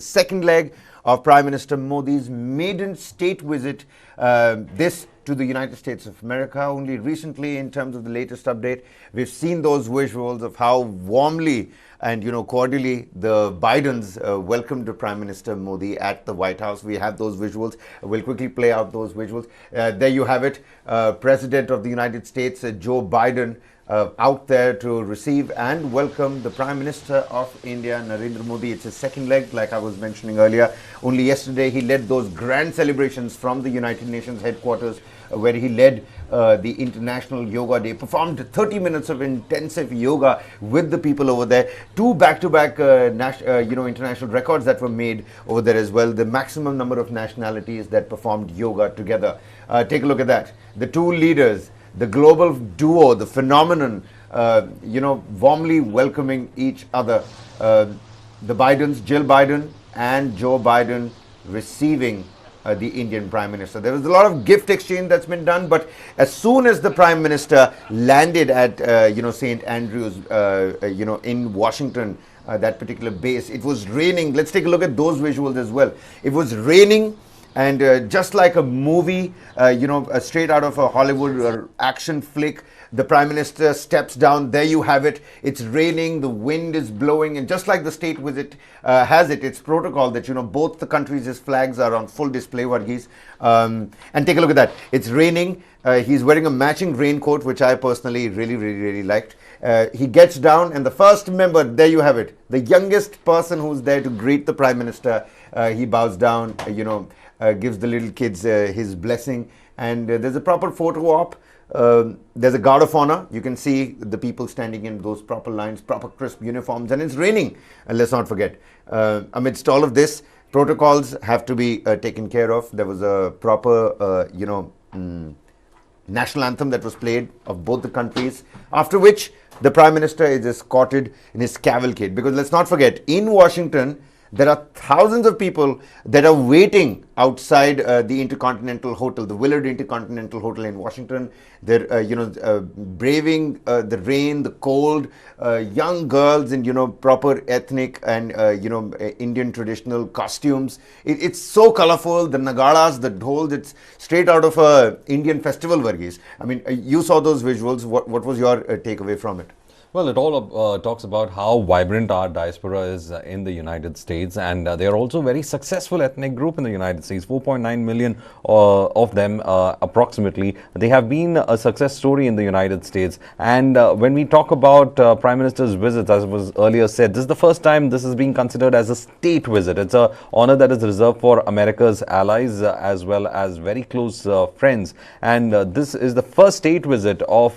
second leg of Prime Minister Modi's maiden state visit, this to the United States of America. Only recently, in terms of the latest update, we've seen those visuals of how warmly and cordially the Bidens welcomed Prime Minister Modi at the White House. We have those visuals. We'll quickly play out those visuals. There you have it. President of the United States, Joe Biden, out there to receive and welcome the Prime Minister of India, Narendra Modi. It's his second leg, like I was mentioning earlier. Only yesterday he led those grand celebrations from the United Nations headquarters, where he led the International Yoga Day, performed 30 minutes of intensive yoga with the people over there. Two back-to-back international records that were made over there as well. The maximum number of nationalities that performed yoga together. Take a look at that. The two leaders, the global duo, the phenomenon, warmly welcoming each other. The Bidens, Jill Biden and Joe Biden, receiving the Indian Prime Minister. There was a lot of gift exchange that's been done, but as soon as the Prime Minister landed at St. Andrews, in Washington, that particular base, it was raining. Let's take a look at those visuals as well. It was raining. And just like a movie, straight out of a Hollywood action flick, the Prime Minister steps down. There you have it. It's raining, the wind is blowing, and just like the state visit has it's protocol that, both the countries' flags are on full display, Varghese. And take a look at that. It's raining. He's wearing a matching raincoat, which I personally really liked. He gets down, and the first member, there you have it, the youngest person who's there to greet the Prime Minister, he bows down, gives the little kids his blessing, and there's a proper photo op. There's a guard of honor. You can see the people standing in those proper lines, proper crisp uniforms, and it's raining. And let's not forget, amidst all of this, protocols have to be taken care of. There was a proper, national anthem that was played of both the countries, after which the Prime Minister is escorted in his cavalcade. Because let's not forget, in Washington, there are thousands of people that are waiting outside the Intercontinental Hotel, the Willard Intercontinental Hotel in Washington. They're, braving the rain, the cold, young girls in, proper ethnic and, Indian traditional costumes. It's so colorful, the nagaras, the dhols, it's straight out of a Indian festival, Varghese. I mean, you saw those visuals. What was your takeaway from it? Well, it all talks about how vibrant our diaspora is in the United States, and they are also a very successful ethnic group in the United States. 4.9 million of them, approximately, they have been a success story in the United States. And when we talk about Prime Minister's visits, as was earlier said, this is the first time this is being considered as a state visit. It's an honor that is reserved for America's allies as well as very close friends. And this is the first state visit of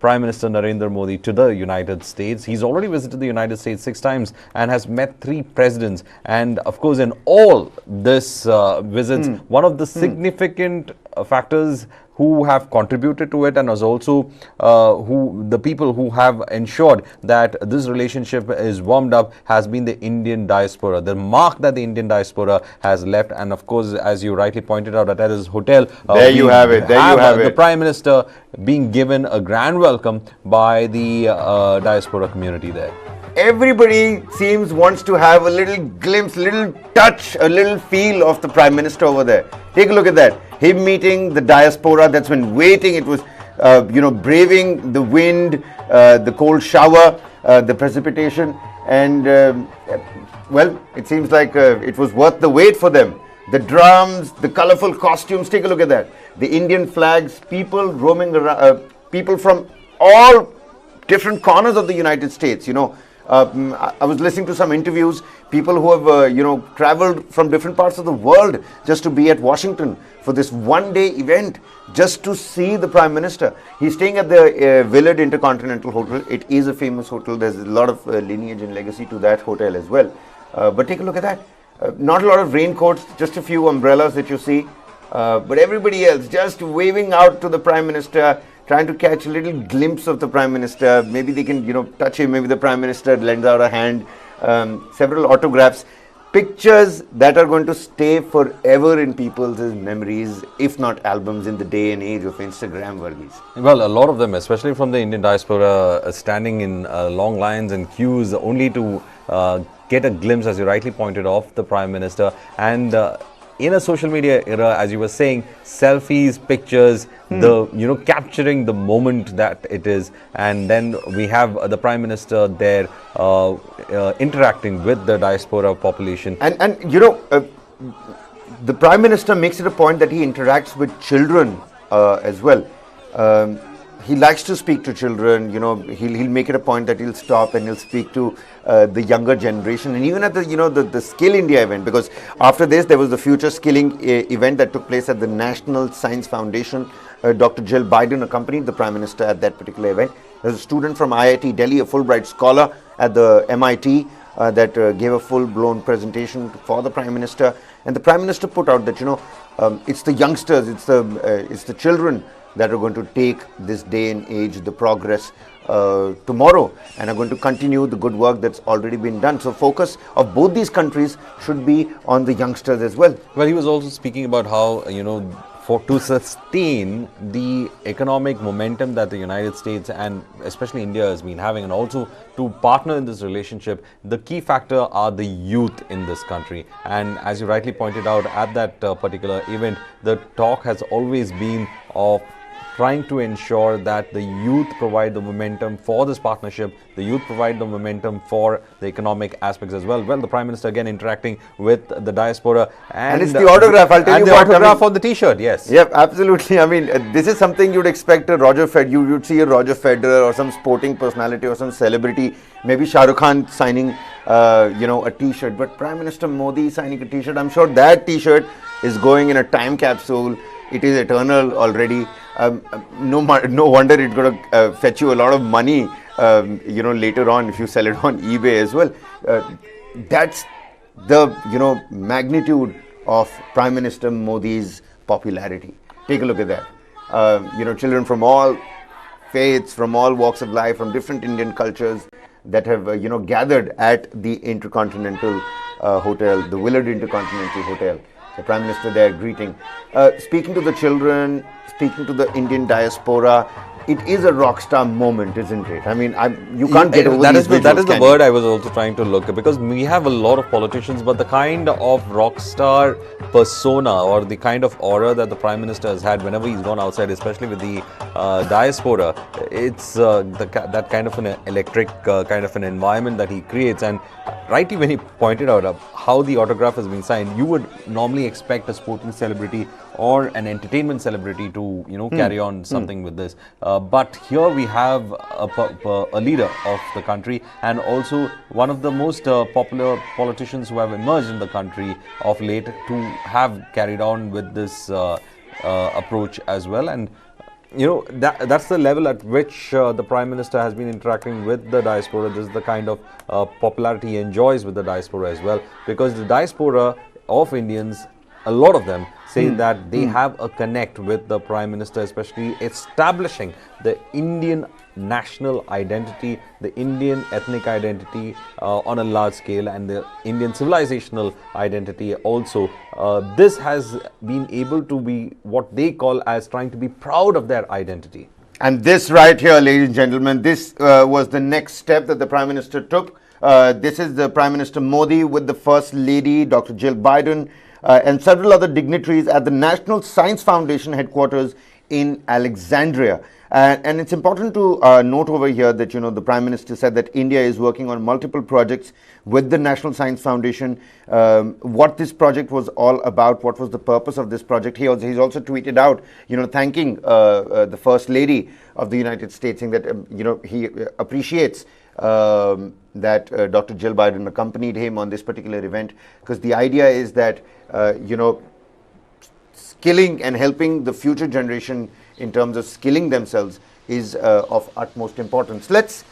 Prime Minister Narendra Modi to the United States. He's already visited the United States 6 times and has met 3 presidents. And of course, in all this visits, one of the significant factors who have contributed to it, and was also the people who have ensured that this relationship is warmed up, has been the Indian diaspora, the mark that the Indian diaspora has left. And of course, as you rightly pointed out, at his hotel, there you have it. The Prime Minister being given a grand welcome by the diaspora community there. Everybody wants to have a little glimpse, little touch, a little feel of the Prime Minister over there. Take a look at that. Him meeting the diaspora that's been waiting. It was, braving the wind, the cold shower, the precipitation. And, it seems like it was worth the wait for them. The drums, the colorful costumes. Take a look at that. The Indian flags, people roaming around, people from all different corners of the United States, I was listening to some interviews, people who have, traveled from different parts of the world just to be at Washington for this one-day event, just to see the Prime Minister. He's staying at the Willard Intercontinental Hotel. It is a famous hotel. There's a lot of lineage and legacy to that hotel as well. But take a look at that. Not a lot of raincoats, just a few umbrellas that you see. But everybody else just waving out to the Prime Minister, trying to catch a little glimpse of the Prime Minister. Maybe they can, touch him. Maybe the Prime Minister lends out a hand. Several autographs. Pictures that are going to stay forever in people's memories, if not albums, in the day and age of Instagram, Varghese. Well, a lot of them, especially from the Indian diaspora, standing in long lines and queues only to get a glimpse, as you rightly pointed, of the Prime Minister. And in a social media era, as you were saying, selfies, pictures, the capturing the moment that it is, and then we have the Prime Minister there interacting with the diaspora population. And the Prime Minister makes it a point that he interacts with children as well. He likes to speak to children. He'll make it a point that he'll stop and he'll speak to the younger generation. And even at the Skill India event, because after this there was the Future Skilling event that took place at the National Science Foundation. Dr. Jill Biden accompanied the Prime Minister at that particular event. There's a student from IIT Delhi, a Fulbright scholar at the MIT, that gave a full-blown presentation for the Prime Minister. And the Prime Minister put out that it's the youngsters, it's the children that are going to take this day and age, the progress tomorrow, and are going to continue the good work that's already been done. So focus of both these countries should be on the youngsters as well. Well, he was also speaking about how, to sustain the economic momentum that the United States and especially India has been having, and also to partner in this relationship, the key factor are the youth in this country. And as you rightly pointed out at that particular event, the talk has always been of trying to ensure that the youth provide the momentum for this partnership, the youth provide the momentum for the economic aspects as well. Well, the Prime Minister again interacting with the diaspora. And it's the autograph, I'll tell you what. And the autograph on the T-shirt, yes. Yep, absolutely. I mean, this is something you'd expect a Roger Federer, you'd see a Roger Federer or some sporting personality or some celebrity, maybe Shah Rukh Khan signing, a T-shirt. But Prime Minister Modi signing a T-shirt, I'm sure that T-shirt is going in a time capsule. It is eternal already. No wonder it's going to fetch you a lot of money, later on if you sell it on eBay as well. That's the, magnitude of Prime Minister Modi's popularity. Take a look at that. Children from all faiths, from all walks of life, from different Indian cultures that have, gathered at the Intercontinental Hotel, the Willard Intercontinental Hotel. The Prime Minister there greeting, speaking to the children, speaking to the Indian diaspora. It is a rock star moment, isn't it? I mean, you can't get over these visuals, that is the word I was also trying to look at, because we have a lot of politicians, but the kind of rock star persona or the kind of aura that the Prime Minister has had whenever he's gone outside, especially with the diaspora, it's that kind of an electric kind of an environment that he creates. And rightly when he pointed out how the autograph has been signed, you would normally expect a sporting celebrity or an entertainment celebrity to carry on something with this, but here we have a leader of the country and also one of the most popular politicians who have emerged in the country of late to have carried on with this approach as well. And that's the level at which the Prime Minister has been interacting with the diaspora. This is the kind of popularity he enjoys with the diaspora as well, because the diaspora of Indians, a lot of them say that they have a connect with the Prime Minister, especially establishing the Indian national identity, the Indian ethnic identity on a large scale, and the Indian civilizational identity also. This has been able to be what they call as trying to be proud of their identity. And this right here, ladies and gentlemen, this was the next step that the Prime Minister took. This is the Prime Minister Modi with the First Lady, Dr. Jill Biden, and several other dignitaries at the National Science Foundation headquarters in Alexandria. And it's important to note over here that, the Prime Minister said that India is working on multiple projects with the National Science Foundation. What this project was all about, what was the purpose of this project. He's also tweeted out, thanking the First Lady of the United States, saying that, he appreciates that Dr. Jill Biden accompanied him on this particular event, because the idea is that, skilling and helping the future generation in terms of skilling themselves is of utmost importance. Let's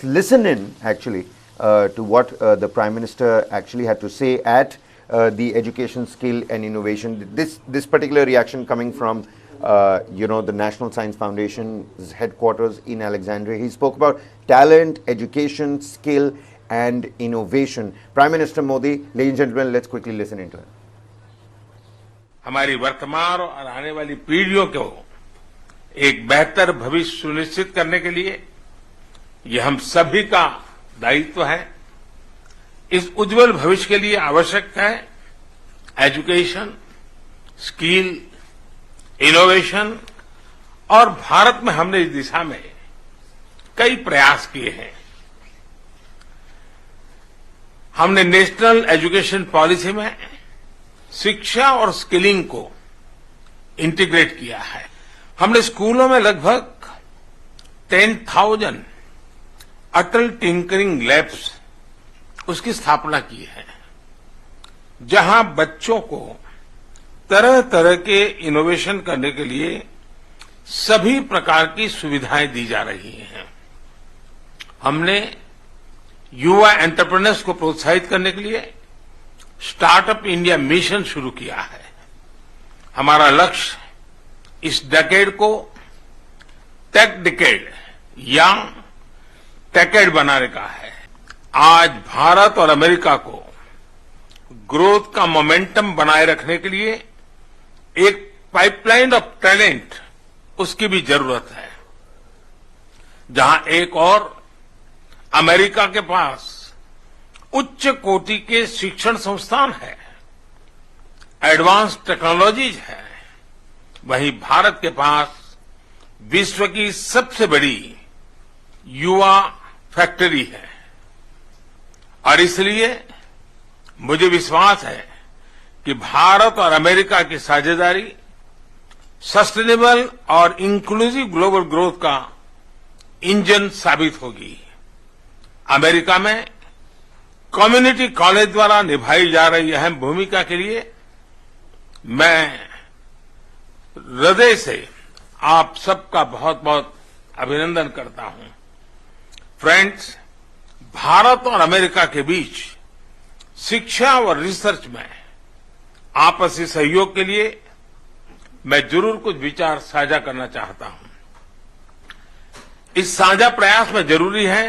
listen in actually to what the Prime Minister actually had to say at the Education, Skill and Innovation. This particular reaction coming from the National Science Foundation's headquarters in Alexandria. He spoke about talent, education, skill and innovation. Prime Minister Modi, ladies and gentlemen, let's quickly listen into it. हमारी वर्तमान और आने वाली पीढ़ियों को एक बेहतर भविष्य सुनिश्चित करने के लिए ये हम सभी का दायित्व है। इस उज्जवल भविष्य के लिए आवश्यक है एजुकेशन, स्किल, इनोवेशन, और भारत में हमने इस दिशा में कई प्रयास किए हैं। हमने नेशनल एजुकेशन पॉलिसी में शिक्षा और स्किलिंग को इंटीग्रेट किया है। हमने स्कूलों में लगभग 10,000 अटल टिंकरिंग लैब्स उसकी स्थापना की है, जहां बच्चों को तरह तरह के इनोवेशन करने के लिए सभी प्रकार की सुविधाएं दी जा रही हैं। हमने युवा एंटरप्रेन्योर्स को प्रोत्साहित करने के लिए स्टार्टअप इंडिया मिशन शुरू किया है। हमारा लक्ष्य इस डेकेड को टेक डेकेड या टेकेड बनाने का है। आज भारत और अमेरिका को ग्रोथ का मोमेंटम बनाए रखने के लिए एक पाइपलाइन ऑफ टैलेंट उसकी भी जरूरत है। जहां एक और अमेरिका के पास उच्च कोटि के शिक्षण संस्थान है, एडवांस टेक्नोलॉजीज है, वहीं भारत के पास विश्व की सबसे बड़ी युवा फैक्ट्री है। और इसलिए मुझे विश्वास है कि भारत और अमेरिका की साझेदारी सस्टेनेबल और इंक्लूसिव ग्लोबल ग्रोथ का इंजन साबित होगी। अमेरिका में कम्युनिटी कॉलेज द्वारा निभाई जा रही अहम भूमिका के लिए मैं हृदय से आप सबका बहुत बहुत अभिनंदन करता हूं। फ्रेंड्स, भारत और अमेरिका के बीच शिक्षा और रिसर्च में आपसी सहयोग के लिए मैं जरूर कुछ विचार साझा करना चाहता हूं। इस साझा प्रयास में जरूरी है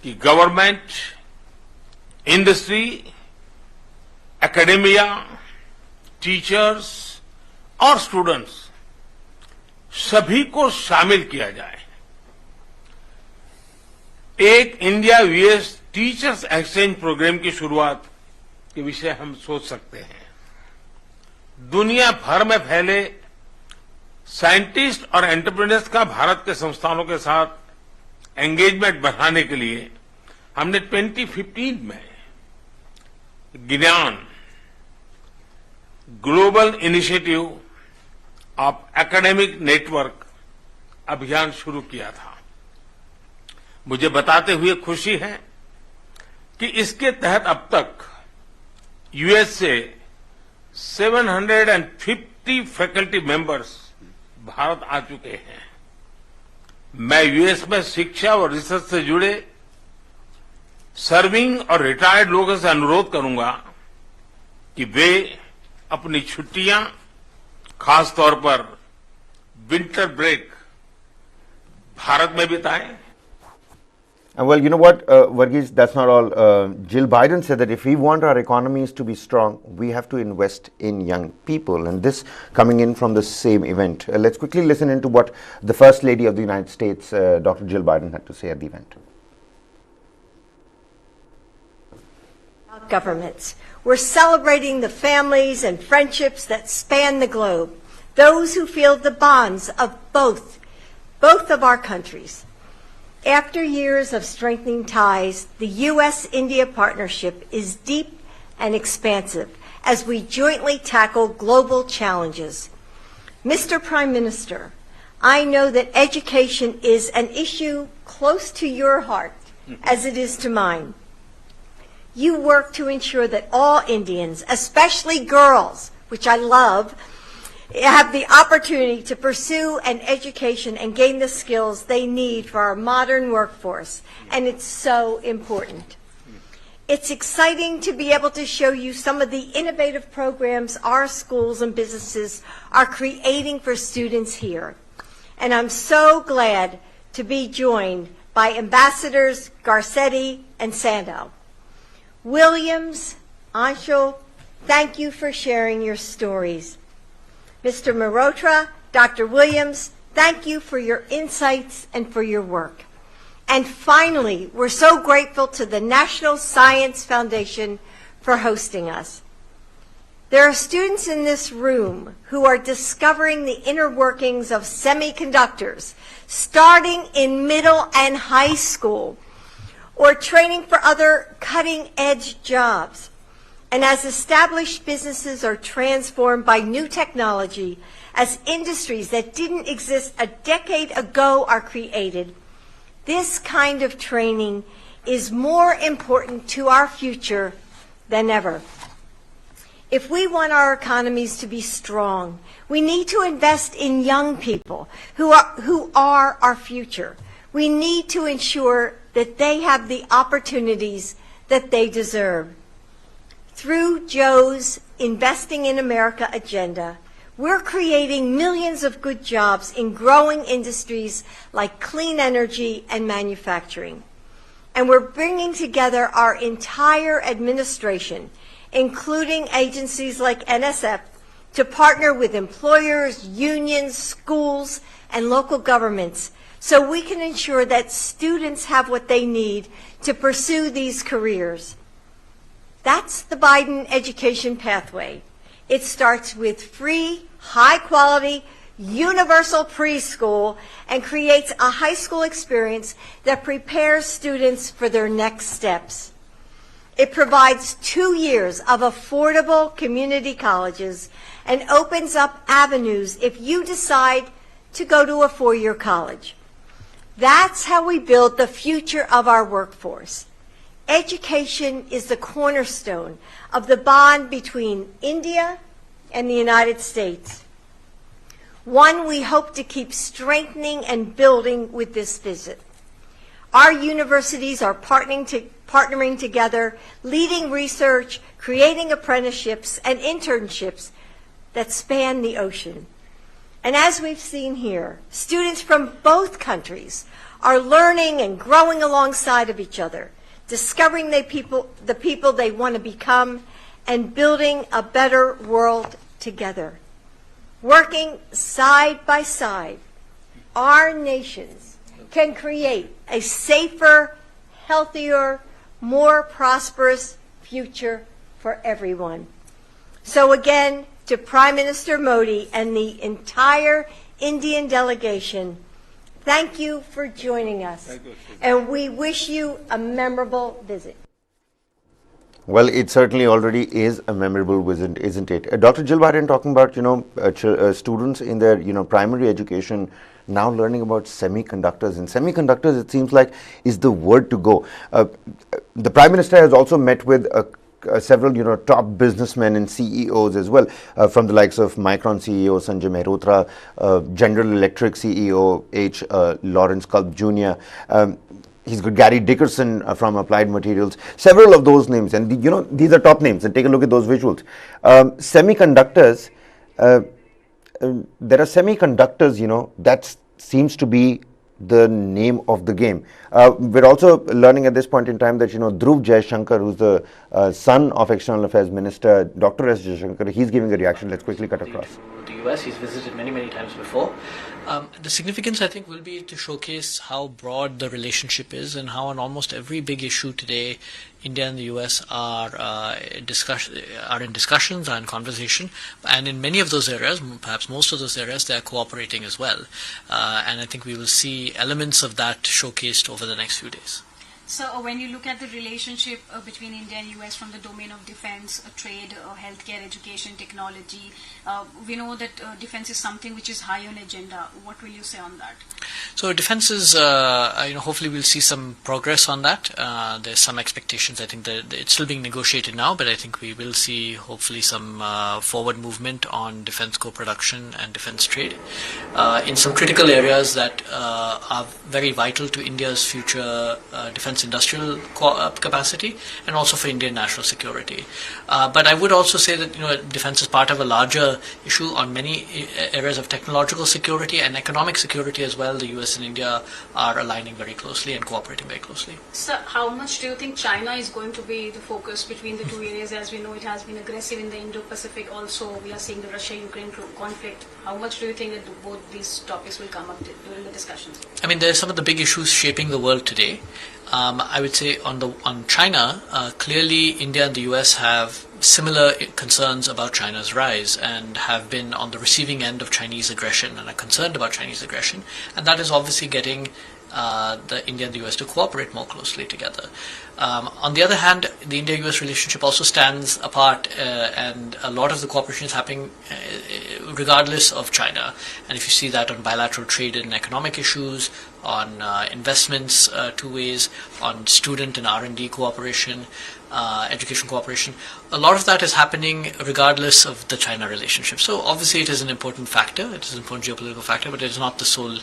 कि गवर्नमेंट, इंडस्ट्री, एकेडेमिया, टीचर्स और स्टूडेंट्स सभी को शामिल किया जाए। एक India US teachers exchange programme की शुरुआत के विषय हम सोच सकते हैं। दुनिया भर में फैले साइंटिस्ट और एंटरप्रेन्योर्स का भारत के संस्थानों के साथ एंगेजमेंट बढ़ाने के लिए हमने 2015 में ज्ञान global initiative of academic network अभियान शुरू किया था। मुझे बताते हुए खुशी है कि इसके तहत अब तक यूएस से 750 फैकल्टी मेंबर्स भारत आ चुके हैं। मैं यूएस में शिक्षा और रिसर्च से जुड़े सर्विंग और रिटायर्ड लोगों से अनुरोध करूंगा कि वे अपनी छुट्टियां, खासतौर पर विंटर ब्रेक, भारत में बिताएं। Well, you know what, Varghese, that's not all. Jill Biden said that if we want our economies to be strong, we have to invest in young people. And this coming in from the same event. Let's quickly listen into what the First Lady of the United States, Dr. Jill Biden, had to say at the event. Governments. We're celebrating the families and friendships that span the globe, those who feel the bonds of both of our countries. After years of strengthening ties, the U.S.-India partnership is deep and expansive as we jointly tackle global challenges. Mr. Prime Minister, I know that education is an issue close to your heart, as it is to mine. You work to ensure that all Indians, especially girls, which I love, have the opportunity to pursue an education and gain the skills they need for our modern workforce, and it's so important. It's exciting to be able to show you some of the innovative programs our schools and businesses are creating for students here. And I'm so glad to be joined by Ambassadors Garcetti and Sandow. Williams, Anshul, thank you for sharing your stories. Mr. Mehrotra, Dr. Williams, thank you for your insights and for your work. And finally, we're so grateful to the National Science Foundation for hosting us. There are students in this room who are discovering the inner workings of semiconductors, starting in middle and high school, or training for other cutting-edge jobs. And as established businesses are transformed by new technology, as industries that didn't exist a decade ago are created, this kind of training is more important to our future than ever. If we want our economies to be strong, we need to invest in young people who are our future. We need to ensure that they have the opportunities that they deserve. Through Joe's Investing in America agenda, we're creating millions of good jobs in growing industries like clean energy and manufacturing. And we're bringing together our entire administration, including agencies like NSF, to partner with employers, unions, schools, and local governments so we can ensure that students have what they need to pursue these careers. That's the Biden education pathway. It starts with free, high-quality, universal preschool and creates a high school experience that prepares students for their next steps. It provides 2 years of affordable community colleges and opens up avenues if you decide to go to a 4-year college. That's how we build the future of our workforce. Education is the cornerstone of the bond between India and the United States, one we hope to keep strengthening and building with this visit. Our universities are partnering together, leading research, creating apprenticeships and internships that span the ocean. And as we've seen here, students from both countries are learning and growing alongside of each other, discovering the people they want to become, and building a better world together. Working side by side, our nations can create a safer, healthier, more prosperous future for everyone. So again, to Prime Minister Modi and the entire Indian delegation, thank you for joining us. Thank you. And we wish you a memorable visit. Well, it certainly already is a memorable visit, isn't it? Dr. Jill Biden talking about, students in their, primary education now learning about semiconductors. And semiconductors, it seems like, is the word to go. The Prime Minister has also met with several, top businessmen and CEOs as well, from the likes of Micron CEO Sanjay Mehrotra, General Electric CEO Lawrence Culp Jr., he's got Gary Dickerson from Applied Materials, several of those names. And, these are top names. And take a look at those visuals. Semiconductors, there are semiconductors, that seems to be the name of the game. We're also learning at this point in time that, Dhruv Jaishankar, who's the son of External Affairs Minister, Dr. S. Jaishankar, he's giving a reaction. Let's quickly cut across. The US, he's visited many times before. The significance, I think, will be to showcase how broad the relationship is and how on almost every big issue today, India and the US are in discussions, are in conversation, and in many of those areas, perhaps most of those areas, they are cooperating as well. And I think we will see elements of that showcased over the next few days. So when you look at the relationship between India and US from the domain of defense, trade, healthcare, education, technology, we know that defense is something which is high on agenda. What will you say on that? So defense is, hopefully we'll see some progress on that. There's some expectations. I think that it's still being negotiated now, but I think we will see hopefully some forward movement on defense co-production and defense trade in some critical areas that are very vital to India's future defense defense industrial capacity and also for Indian national security. But I would also say that defense is part of a larger issue on many areas of technological security and economic security as well. The US and India are aligning very closely and cooperating very closely. So how much do you think China is going to be the focus between the two areas? As we know, it has been aggressive in the Indo-Pacific. Also, we are seeing the Russia-Ukraine conflict. How much do you think that both these topics will come up during the discussions? I mean, there are some of the big issues shaping the world today. I would say on China, clearly India and the US have similar concerns about China's rise and have been on the receiving end of Chinese aggression and are concerned about Chinese aggression. And that is obviously getting the India and the US to cooperate more closely together. On the other hand, the India-US relationship also stands apart, and a lot of the cooperation is happening regardless of China. And if you see that on bilateral trade and economic issues, on investments two ways, on student and R&D cooperation, education cooperation, a lot of that is happening regardless of the China relationship. So obviously it is an important factor, it is an important geopolitical factor, but it is not the sole.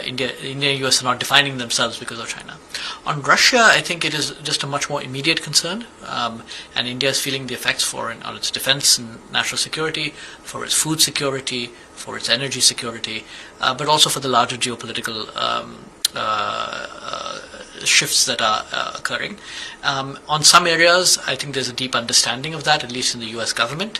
India and US are not defining themselves because of China. On Russia, I think it is just a much more immediate concern, and India is feeling the effects on its defense and national security, for its food security, for its energy security, but also for the larger geopolitical shifts that are occurring. On some areas, I think there's a deep understanding of that, at least in the US government.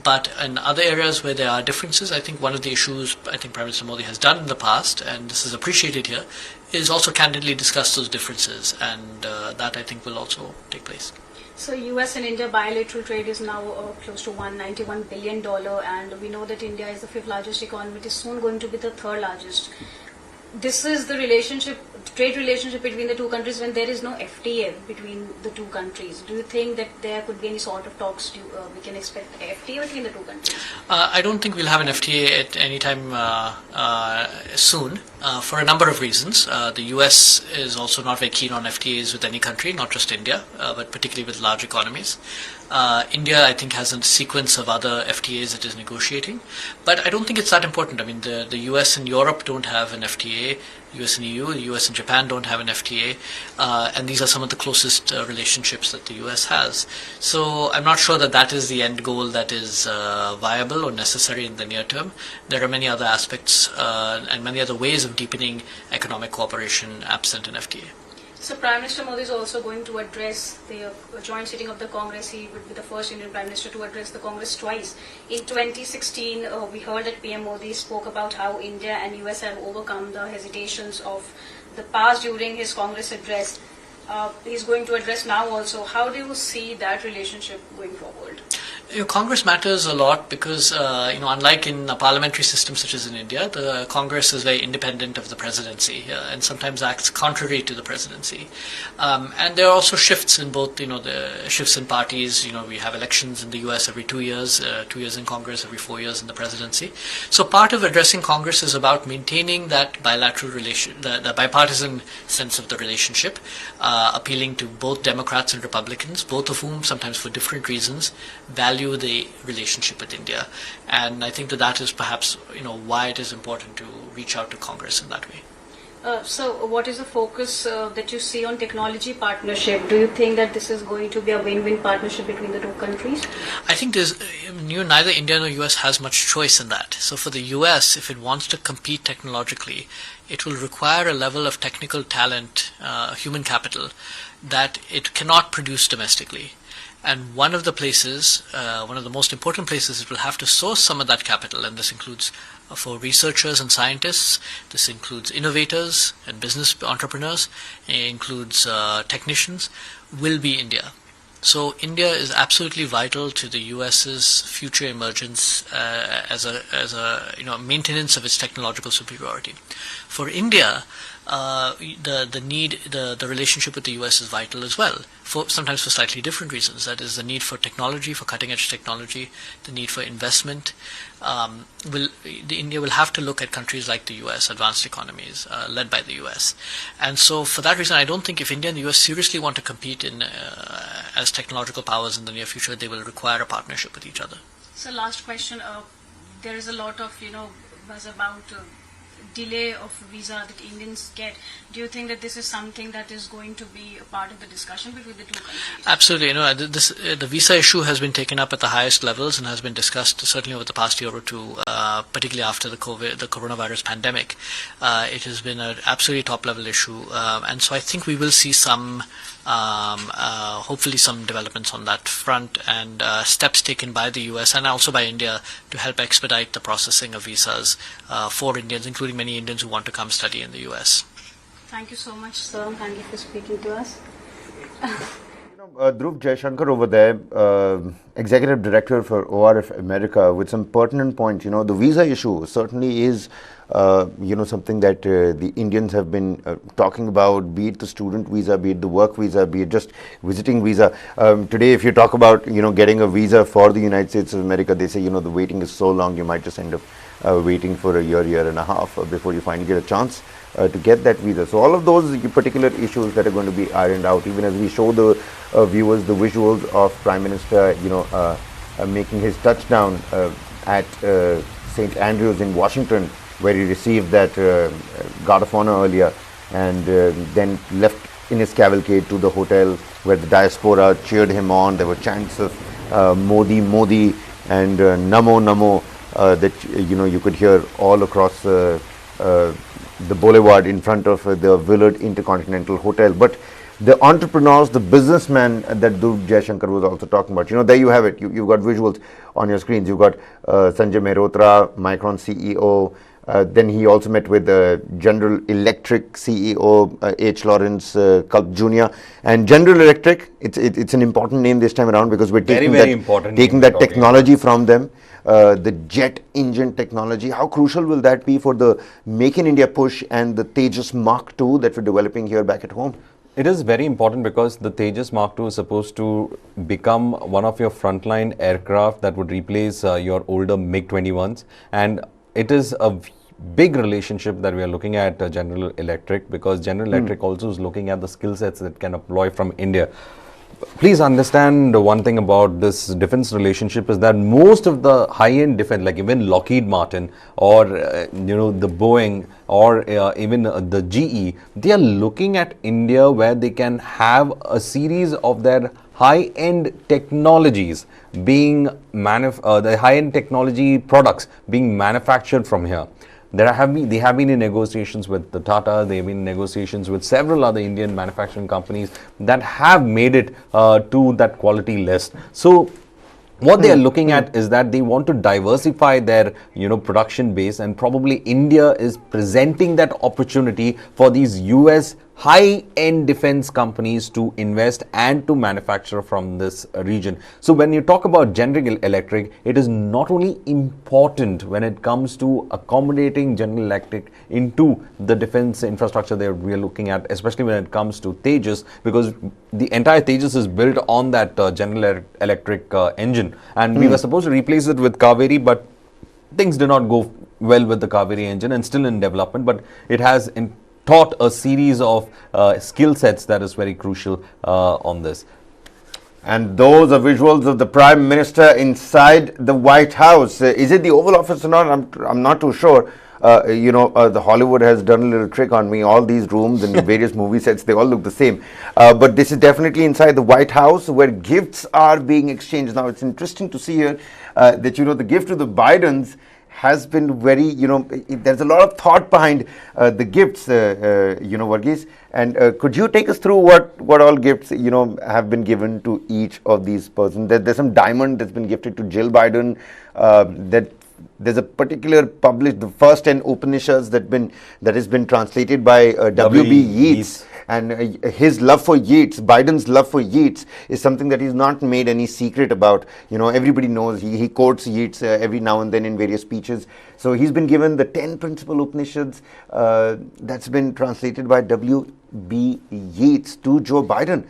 But in other areas where there are differences, I think one of the issues I think Prime Minister Modi has done in the past, and this is appreciated here, is also candidly discuss those differences, and that I think will also take place. So US and India bilateral trade is now close to $191 billion, and we know that India is the 5th largest economy. It is soon going to be the 3rd largest. This is the trade relationship between the two countries when there is no FTA between the two countries. Do you think that there could be any sort of talks? We can expect FTA between the two countries? I don't think we'll have an FTA at any time soon, for a number of reasons. The US is also not very keen on FTAs with any country, not just India, but particularly with large economies. India, I think, has a sequence of other FTAs it is negotiating, but I don't think it's that important. I mean, the US and Europe don't have an FTA, US and EU, the US and Japan don't have an FTA, and these are some of the closest relationships that the US has. So I'm not sure that that is the end goal that is viable or necessary in the near term. There are many other aspects and many other ways of deepening economic cooperation absent an FTA. So Prime Minister Modi is also going to address the joint sitting of the Congress. He would be the first Indian Prime Minister to address the Congress twice. In 2016, we heard that PM Modi spoke about how India and US have overcome the hesitations of the past during his Congress address. He's going to address now also. How do you see that relationship going forward? Congress matters a lot because, unlike in a parliamentary system such as in India, the Congress is very independent of the presidency and sometimes acts contrary to the presidency. And there are also shifts in both, the shifts in parties. We have elections in the US every 2 years, 2 years in Congress, every 4 years in the presidency. So part of addressing Congress is about maintaining that bilateral relation, the bipartisan sense of the relationship, appealing to both Democrats and Republicans, both of whom, sometimes for different reasons, value the relationship with India. And I think that is perhaps why it is important to reach out to Congress in that way. So what is the focus that you see on technology partnership? Do you think that this is going to be a win-win partnership between the two countries? I think neither India nor US has much choice in that. So for the US, if it wants to compete technologically, it will require a level of technical talent, human capital, that it cannot produce domestically. And one of the most important places it will have to source some of that capital, and this includes for researchers and scientists, this includes innovators and business entrepreneurs, it includes technicians, will be India. So India is absolutely vital to the US's future emergence as a maintenance of its technological superiority. For India, the relationship with the US is vital as well, sometimes for slightly different reasons. That is the need for technology, for cutting edge technology, the need for investment. India will have to look at countries like the US, advanced economies led by the US. And so for that reason, I don't think if India and the US seriously want to compete as technological powers in the near future, they will require a partnership with each other. So last question, there is a lot of buzz about delay of visa that Indians get. Do you think that this is something that is going to be a part of the discussion between the two countries? Absolutely. The visa issue has been taken up at the highest levels and has been discussed certainly over the past year or two, particularly after the coronavirus pandemic. It has been an absolutely top-level issue, and so I think we will see some, hopefully some developments on that front, and steps taken by the US and also by India to help expedite the processing of visas for Indians, including many Indians who want to come study in the US. Thank you so much, sir. Thank you for speaking to us. Dhruv Jaishankar over there, Executive Director for ORF America, with some pertinent points. The visa issue certainly is, something that the Indians have been talking about, be it the student visa, be it the work visa, be it just visiting visa. Today, if you talk about, getting a visa for the United States of America, they say, the waiting is so long, you might just end up waiting for a year and a half before you finally get a chance to get that visa. So all of those particular issues that are going to be ironed out, even as we show the viewers the visuals of Prime Minister, making his touchdown at St. Andrews in Washington, where he received that Guard of Honor earlier, and then left in his cavalcade to the hotel where the Diaspora cheered him on. There were chants of Modi, Modi, and Namo, Namo that you could hear all across the boulevard in front of the Willard Intercontinental Hotel. But the entrepreneurs, the businessmen that Dhruv Jaishankar was also talking about, there you have it. You've got visuals on your screens. You've got Sanjay Mehrotra, Micron CEO. Then he also met with General Electric CEO H. Lawrence Culp Jr. And General Electric, it's an important name this time around, because we're taking that technology from them. The jet engine technology, how crucial will that be for the Make in India push and the Tejas Mark II that we're developing here back at home? It is very important, because the Tejas Mark II is supposed to become one of your frontline aircraft that would replace your older MiG-21s, and it is a big relationship that we are looking at General Electric, because General Electric also is looking at the skill sets that can employ from India. Please understand one thing about this defense relationship is that most of the high-end defense, like even Lockheed Martin or the Boeing or even the GE, they are looking at India where they can have a series of their high-end technologies being the high-end technology products being manufactured from here. They have been in negotiations with the Tata, they have been in negotiations with several other Indian manufacturing companies that have made it to that quality list. So what they are looking at is that they want to diversify their production base, and probably India is presenting that opportunity for these US high-end defense companies to invest and to manufacture from this region. So when you talk about General Electric, it is not only important when it comes to accommodating General Electric into the defense infrastructure that we are looking at, especially when it comes to Tejas, because the entire Tejas is built on that General Electric engine, and we were supposed to replace it with Kaveri, but things did not go well with the Kaveri engine and still in development, but it has taught a series of skill sets that is very crucial on this. And those are visuals of the Prime Minister inside the White House. Is it the Oval Office or not? I'm not too sure. The Hollywood has done a little trick on me. All these rooms and the various movie sets, they all look the same. But this is definitely inside the White House, where gifts are being exchanged. Now, it's interesting to see here that, the gift to the Bidens has been very, there's a lot of thought behind the gifts, Varghese. And could you take us through what all gifts, have been given to each of these persons? There's some diamond that's been gifted to Jill Biden. That there's a particular published, the first 10 Upanishads that has been translated by W.B. Yeats. And his love for Yeats, Biden's love for Yeats, is something that he's not made any secret about. Everybody knows he quotes Yeats every now and then in various speeches. So he's been given the 10 principal Upanishads that's been translated by W.B. Yeats to Joe Biden.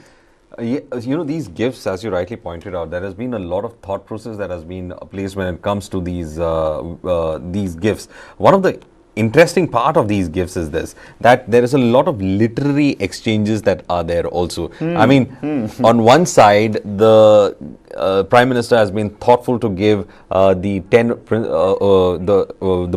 These gifts, as you rightly pointed out, there has been a lot of thought process that has been placed when it comes to these gifts. One of the interesting part of these gifts is this, that there is a lot of literary exchanges that are there also. I mean, on one side, the Prime Minister has been thoughtful to give the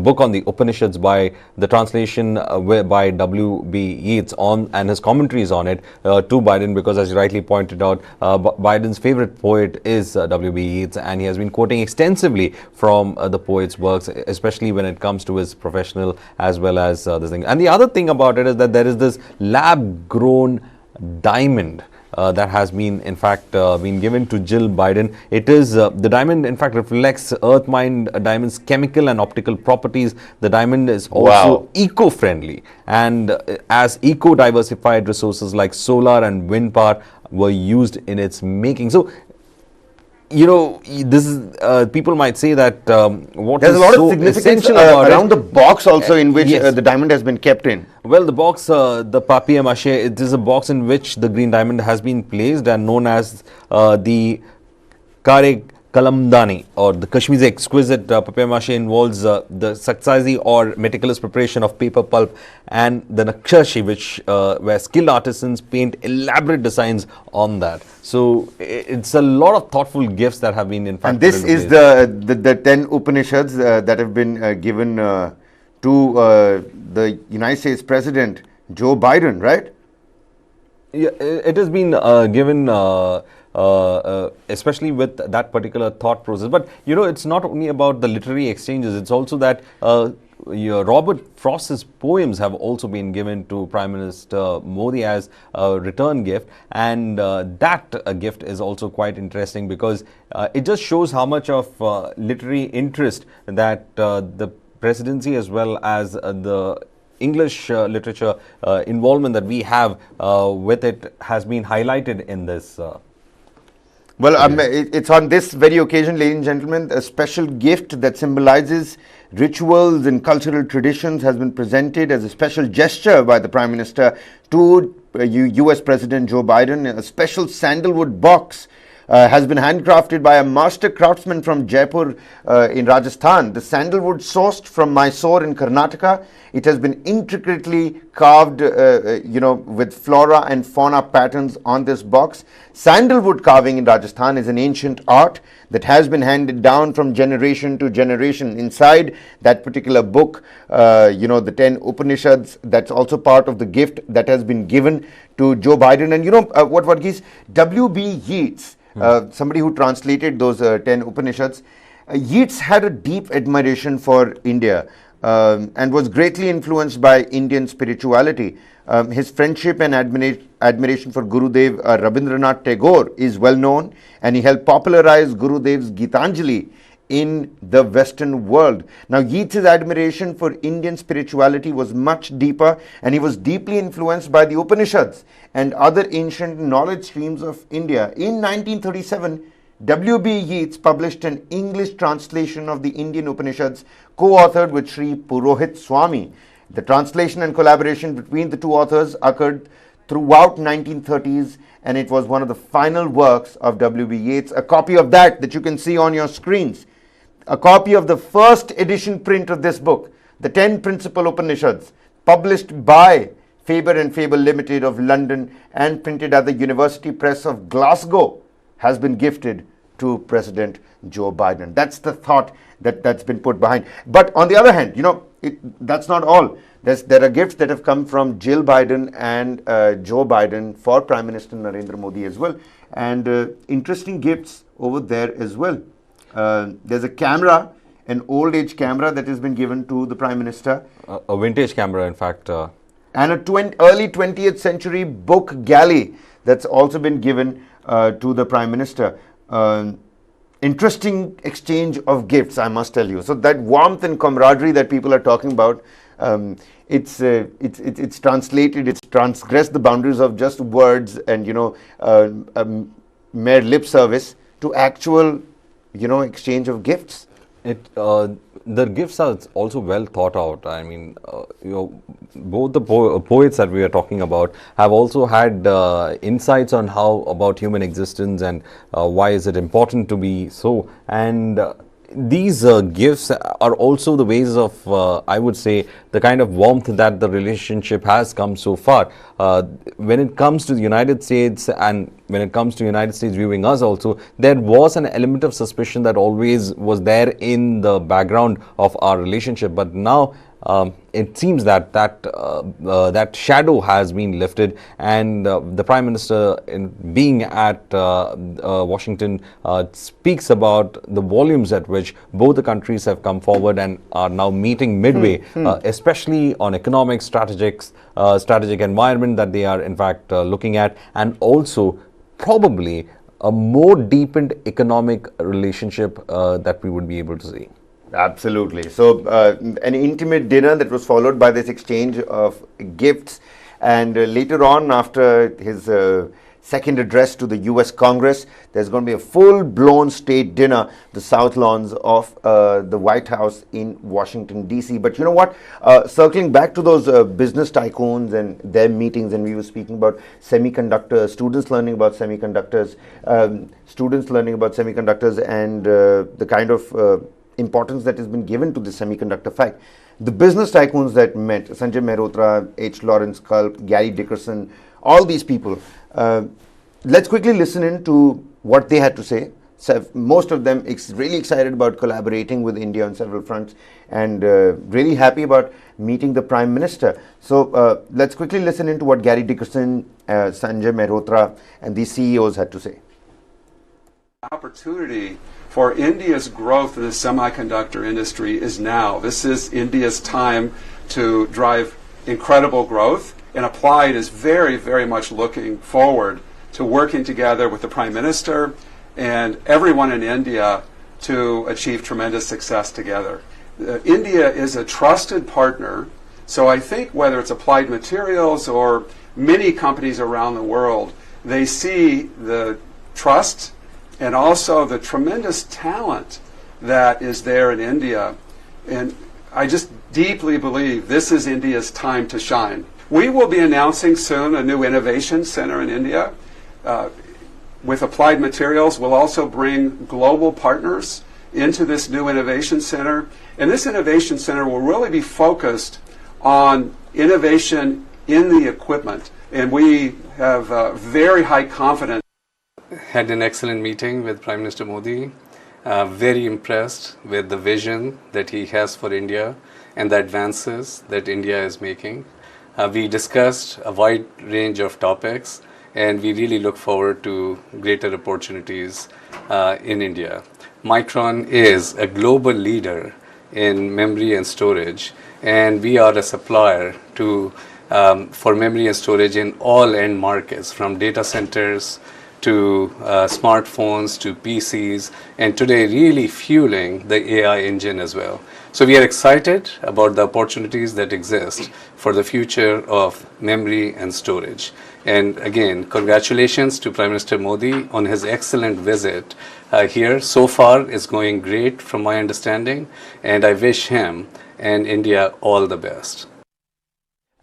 book on the Upanishads by the translation by W.B. Yeats on, and his commentaries on it to Biden, because as you rightly pointed out, Biden's favorite poet is W.B. Yeats, and he has been quoting extensively from the poet's works, especially when it comes to his professional as well as this thing. And the other thing about it is that there is this lab-grown diamond that has been, in fact, been given to Jill Biden. It is the diamond, in fact, reflects earth-mined diamond's chemical and optical properties. The diamond is also eco-friendly, and as eco-diversified resources like solar and wind power were used in its making. So, you know, this is people might say that what there's is a lot so of significance essential about around the box also in which yes. the diamond has been kept in. Well, the box, the papier-mâché, it is a box in which the green diamond has been placed and known as the Kare Kalamdani, or the Kashmir's exquisite papier-mâché, involves the saksaizi or meticulous preparation of paper pulp, and the nakshashi, which where skilled artisans paint elaborate designs on that. So it's a lot of thoughtful gifts that have been, in fact, and this is the 10 Upanishads that have been given to the United States President Joe Biden, right? Yeah, it has been given especially with that particular thought process. But, you know, it's not only about the literary exchanges, it's also that Robert Frost's poems have also been given to Prime Minister Modi as a return gift, and that gift is also quite interesting, because it just shows how much of literary interest that the presidency as well as the English literature involvement that we have with it has been highlighted in this. Well, it's on this very occasion, ladies and gentlemen, a special gift that symbolizes rituals and cultural traditions has been presented as a special gesture by the Prime Minister to US President Joe Biden. A special sandalwood box has been handcrafted by a master craftsman from Jaipur in Rajasthan. The sandalwood sourced from Mysore in Karnataka. It has been intricately carved, with flora and fauna patterns on this box. Sandalwood carving in Rajasthan is an ancient art that has been handed down from generation to generation. Inside that particular book, the 10 Upanishads, that's also part of the gift that has been given to Joe Biden. And what Varghese, W.B. Yeats, somebody who translated those 10 Upanishads, Yeats had a deep admiration for India and was greatly influenced by Indian spirituality. His friendship and admiration for Gurudev Rabindranath Tagore is well known, and he helped popularize Gurudev's Gitanjali in the Western world. Now, Yeats' admiration for Indian spirituality was much deeper, and he was deeply influenced by the Upanishads and other ancient knowledge streams of India. In 1937, W.B. Yeats published an English translation of the Indian Upanishads, co-authored with Sri Purohit Swami. The translation and collaboration between the two authors occurred throughout 1930s, and it was one of the final works of W.B. Yeats. A copy of that you can see on your screens. A copy of the first edition print of this book, the 10 Principal Upanishads, published by Faber and Faber Limited of London and printed at the University Press of Glasgow, has been gifted to President Joe Biden. That's the thought that's been put behind. But on the other hand, that's not all. There are gifts that have come from Jill Biden and Joe Biden for Prime Minister Narendra Modi as well. And interesting gifts over there as well. There's a camera, an old age camera that has been given to the Prime Minister. A vintage camera, in fact. And a early 20th century book galley that's also been given to the Prime Minister. Interesting exchange of gifts, I must tell you. So that warmth and camaraderie that people are talking about, it's translated, it's transgressed the boundaries of just words and mere lip service to actual exchange of gifts. The gifts are also well thought out. I mean, both the poets that we are talking about have also had insights on how about human existence and why is it important to be so. And these gifts are also the ways of, I would say, the kind of warmth that the relationship has come so far. When it comes to the United States, and when it comes to United States viewing us also, there was an element of suspicion that always was there in the background of our relationship. But now it seems that that shadow has been lifted, and the Prime Minister, in being at Washington, speaks about the volumes at which both the countries have come forward and are now meeting midway, especially on economic strategic environment that they are in fact looking at, and also probably a more deepened economic relationship that we would be able to see. Absolutely. So an intimate dinner that was followed by this exchange of gifts, and later on, after his second address to the US Congress, there's going to be a full-blown state dinner, the South Lawns of the White House in Washington, D.C. But you know what? Circling back to those business tycoons and their meetings, and we were speaking about semiconductors, students learning about semiconductors, and the kind of importance that has been given to the semiconductor fact. The business tycoons that met, Sanjay Mehrotra, H. Lawrence Culp, Gary Dickerson, all these people, let's quickly listen in to what they had to say. So most of them really excited about collaborating with India on several fronts, and really happy about meeting the Prime Minister. So let's quickly listen in to what Gary Dickerson, Sanjay Mehrotra, and these CEOs had to say. Opportunity for India's growth in the semiconductor industry is now. This is India's time to drive incredible growth, and Applied is very, very much looking forward to working together with the Prime Minister and everyone in India to achieve tremendous success together. India is a trusted partner, so I think whether it's Applied Materials or many companies around the world, they see the trust and also the tremendous talent that is there in India. And I just deeply believe this is India's time to shine. We will be announcing soon a new innovation center in India. With Applied Materials, we'll also bring global partners into this new innovation center. And this innovation center will really be focused on innovation in the equipment. And we have very high confidence. Had an excellent meeting with Prime Minister Modi. Very impressed with the vision that he has for India and the advances that India is making. We discussed a wide range of topics, and we really look forward to greater opportunities in India. Micron is a global leader in memory and storage, and we are a supplier to for memory and storage in all end markets, from data centers to smartphones to PCs, and today really fueling the AI engine as well. So we are excited about the opportunities that exist for the future of memory and storage. And again, congratulations to Prime Minister Modi on his excellent visit here. So far, it's going great from my understanding, and I wish him and India all the best.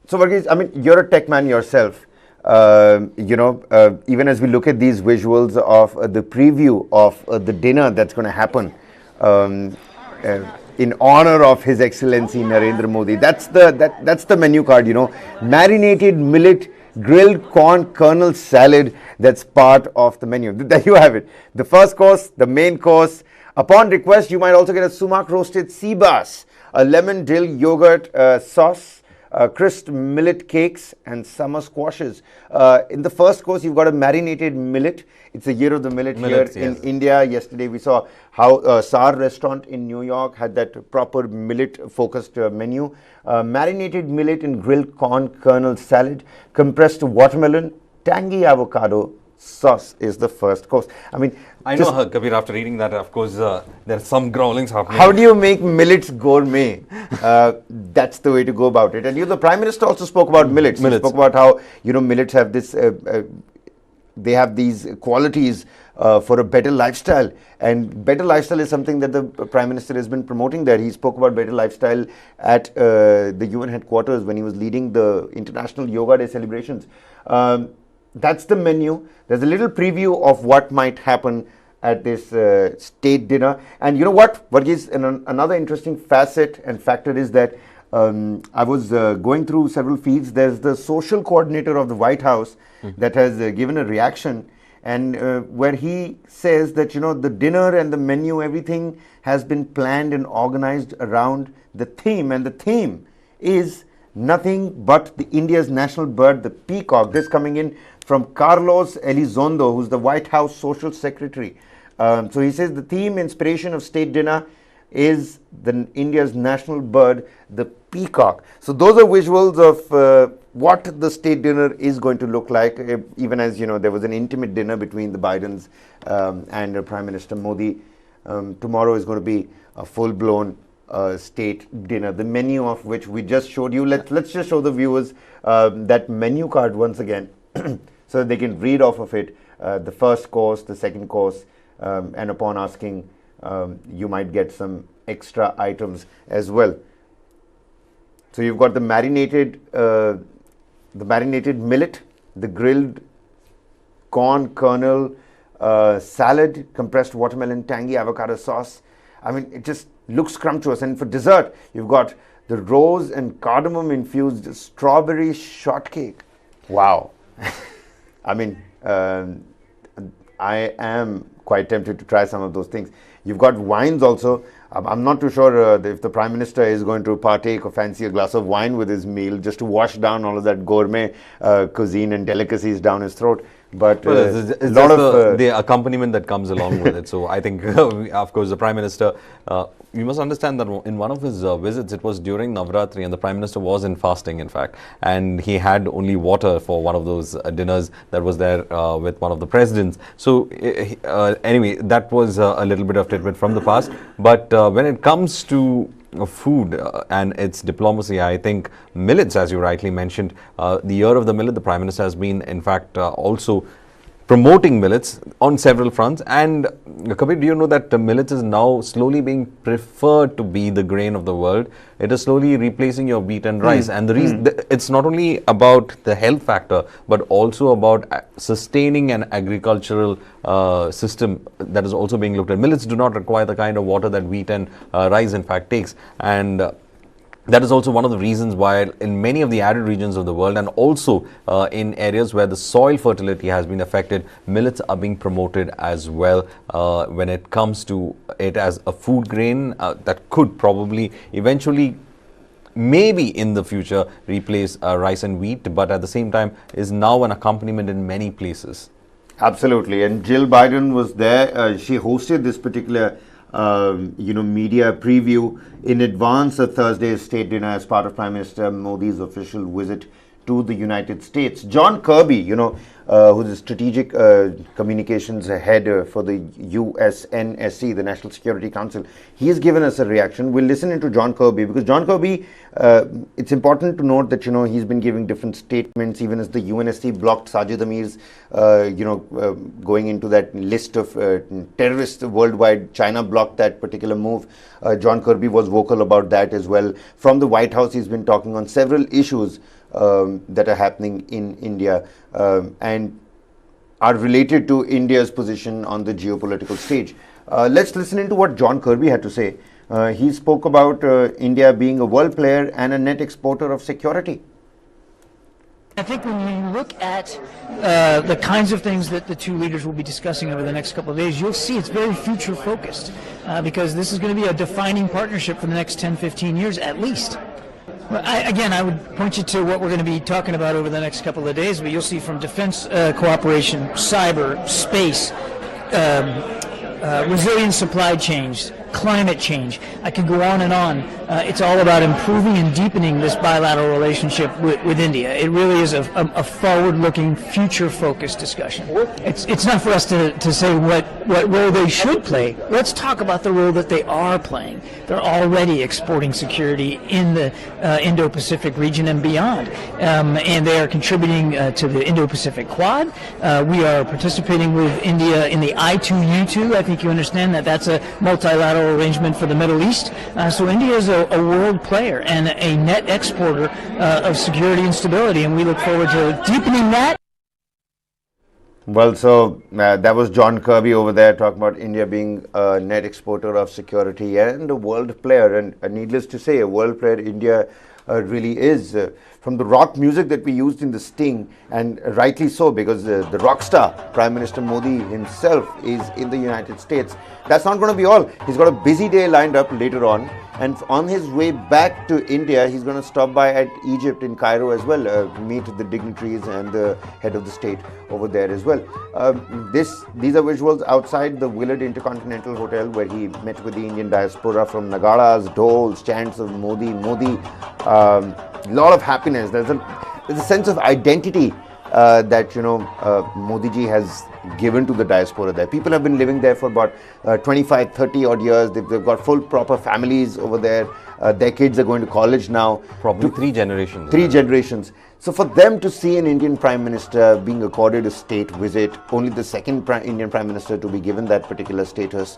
So Varghese, I mean, you're a tech man yourself. Even as we look at these visuals of the preview of the dinner that's going to happen in honor of His Excellency Narendra Modi, that's the menu card. Marinated millet grilled corn kernel salad, that's part of the menu. There you have it. The first course, the main course. Upon request, you might also get a sumac roasted sea bass, a lemon dill yogurt sauce, crisp millet cakes, and summer squashes. In the first course, you've got a marinated millet. It's the year of the millet here in India. Yesterday, we saw how Sar restaurant in New York had that proper millet-focused menu. Marinated millet and grilled corn kernel salad, compressed watermelon, tangy avocado sauce is the first course. I mean, I know, Kabir, after reading that, of course, there are some growlings happening. How do you make millets gourmet? That's the way to go about it. And the Prime Minister also spoke about millets. He spoke about how, millets have this, they have these qualities for a better lifestyle. And better lifestyle is something that the Prime Minister has been promoting there. He spoke about better lifestyle at the UN headquarters when he was leading the International Yoga Day celebrations. That's the menu. There's a little preview of what might happen at this state dinner. And you know what? Varghese, another interesting facet and factor is that I was going through several feeds. There's the social coordinator of the White House that has given a reaction, and where he says that, you know, the dinner and the menu, everything has been planned and organized around the theme, and the theme is nothing but the India's national bird, the peacock. This coming in from Carlos Elizondo, who's the White House social secretary. So he says the theme, inspiration of state dinner is India's national bird, the peacock. So those are visuals of what the state dinner is going to look like. Even as you know, there was an intimate dinner between the Bidens and Prime Minister Modi. Tomorrow is going to be a full-blown state dinner, the menu of which we just showed you. Let's just show the viewers that menu card once again so that they can read off of it the first course, the second course, and upon asking you might get some extra items as well. So you've got the marinated millet, the grilled corn kernel salad, compressed watermelon, tangy avocado sauce. I mean, it just looks scrumptious. And for dessert, you've got the rose and cardamom infused strawberry shortcake. Wow. I mean, I am quite tempted to try some of those things. You've got wines also. I'm not too sure if the Prime Minister is going to partake or fancy a glass of wine with his meal just to wash down all of that gourmet cuisine and delicacies down his throat. But it's a lot of the accompaniment that comes along with it. So I think, of course, the Prime Minister, you must understand that in one of his visits, it was during Navratri, and the Prime Minister was in fasting, in fact, and he had only water for one of those dinners that was there with one of the presidents. So anyway, that was a little bit of tidbit from the past. But when it comes to food and its diplomacy, I think millets, as you rightly mentioned, the year of the millet, the Prime Minister has been, in fact, also promoting millets on several fronts. And Kabir, do you know that millets is now slowly being preferred to be the grain of the world? It is slowly replacing your wheat and rice. And the reason it's not only about the health factor, but also about sustaining an agricultural system that is also being looked at. Millets do not require the kind of water that wheat and rice in fact takes. And that is also one of the reasons why in many of the arid regions of the world, and also in areas where the soil fertility has been affected, millets are being promoted as well when it comes to it as a food grain that could probably eventually, maybe in the future, replace rice and wheat, but at the same time is now an accompaniment in many places. Absolutely. And Jill Biden was there. She hosted this particular media preview in advance of Thursday's state dinner as part of Prime Minister Modi's official visit to the United States. John Kirby, who's the strategic communications head for the USNSC, the National Security Council, he has given us a reaction. We'll listen into John Kirby because John Kirby, it's important to note that, he's been giving different statements, even as the UNSC blocked Sajid Amir's, going into that list of terrorists worldwide. China blocked that particular move. John Kirby was vocal about that as well. From the White House, he's been talking on several issues that are happening in India and are related to India's position on the geopolitical stage. Let's listen into what John Kirby had to say. He spoke about India being a world player and a net exporter of security. I think when you look at the kinds of things that the two leaders will be discussing over the next couple of days, you'll see it's very future focused because this is going to be a defining partnership for the next 10, 15 years at least. Well, I would point you to what we're going to be talking about over the next couple of days, but you'll see from defense cooperation, cyber, space, resilient supply chains, climate change. I could go on and on. It's all about improving and deepening this bilateral relationship with India. It really is a forward-looking, future-focused discussion. It's not for us to say what role they should play. Let's talk about the role that they are playing. They're already exporting security in the Indo-Pacific region and beyond. And they are contributing to the Indo-Pacific Quad. We are participating with India in the I2U2. I think you understand that that's a multilateral arrangement for the Middle East. So India is a world player and a net exporter of security and stability, and we look forward to deepening that. Well, so that was John Kirby over there talking about India being a net exporter of security and a world player. And needless to say, a world player India really is. From the rock music that we used in the Sting, and rightly so, because the rock star, Prime Minister Modi himself, is in the United States. That's not going to be all. He's got a busy day lined up later on. And on his way back to India, he's going to stop by at Egypt in Cairo as well, meet the dignitaries and the head of the state over there as well. These are visuals outside the Willard Intercontinental Hotel, where he met with the Indian diaspora from nagaras, doles, chants of Modi, Modi. A lot of happiness. There's a sense of identity that Modi ji has given to the diaspora there. People have been living there for about 25, 30 odd years. They've got full proper families over there. Their kids are going to college now. Probably three generations. Three generations. So for them to see an Indian Prime Minister being accorded a state visit, only the second Indian Prime Minister to be given that particular status,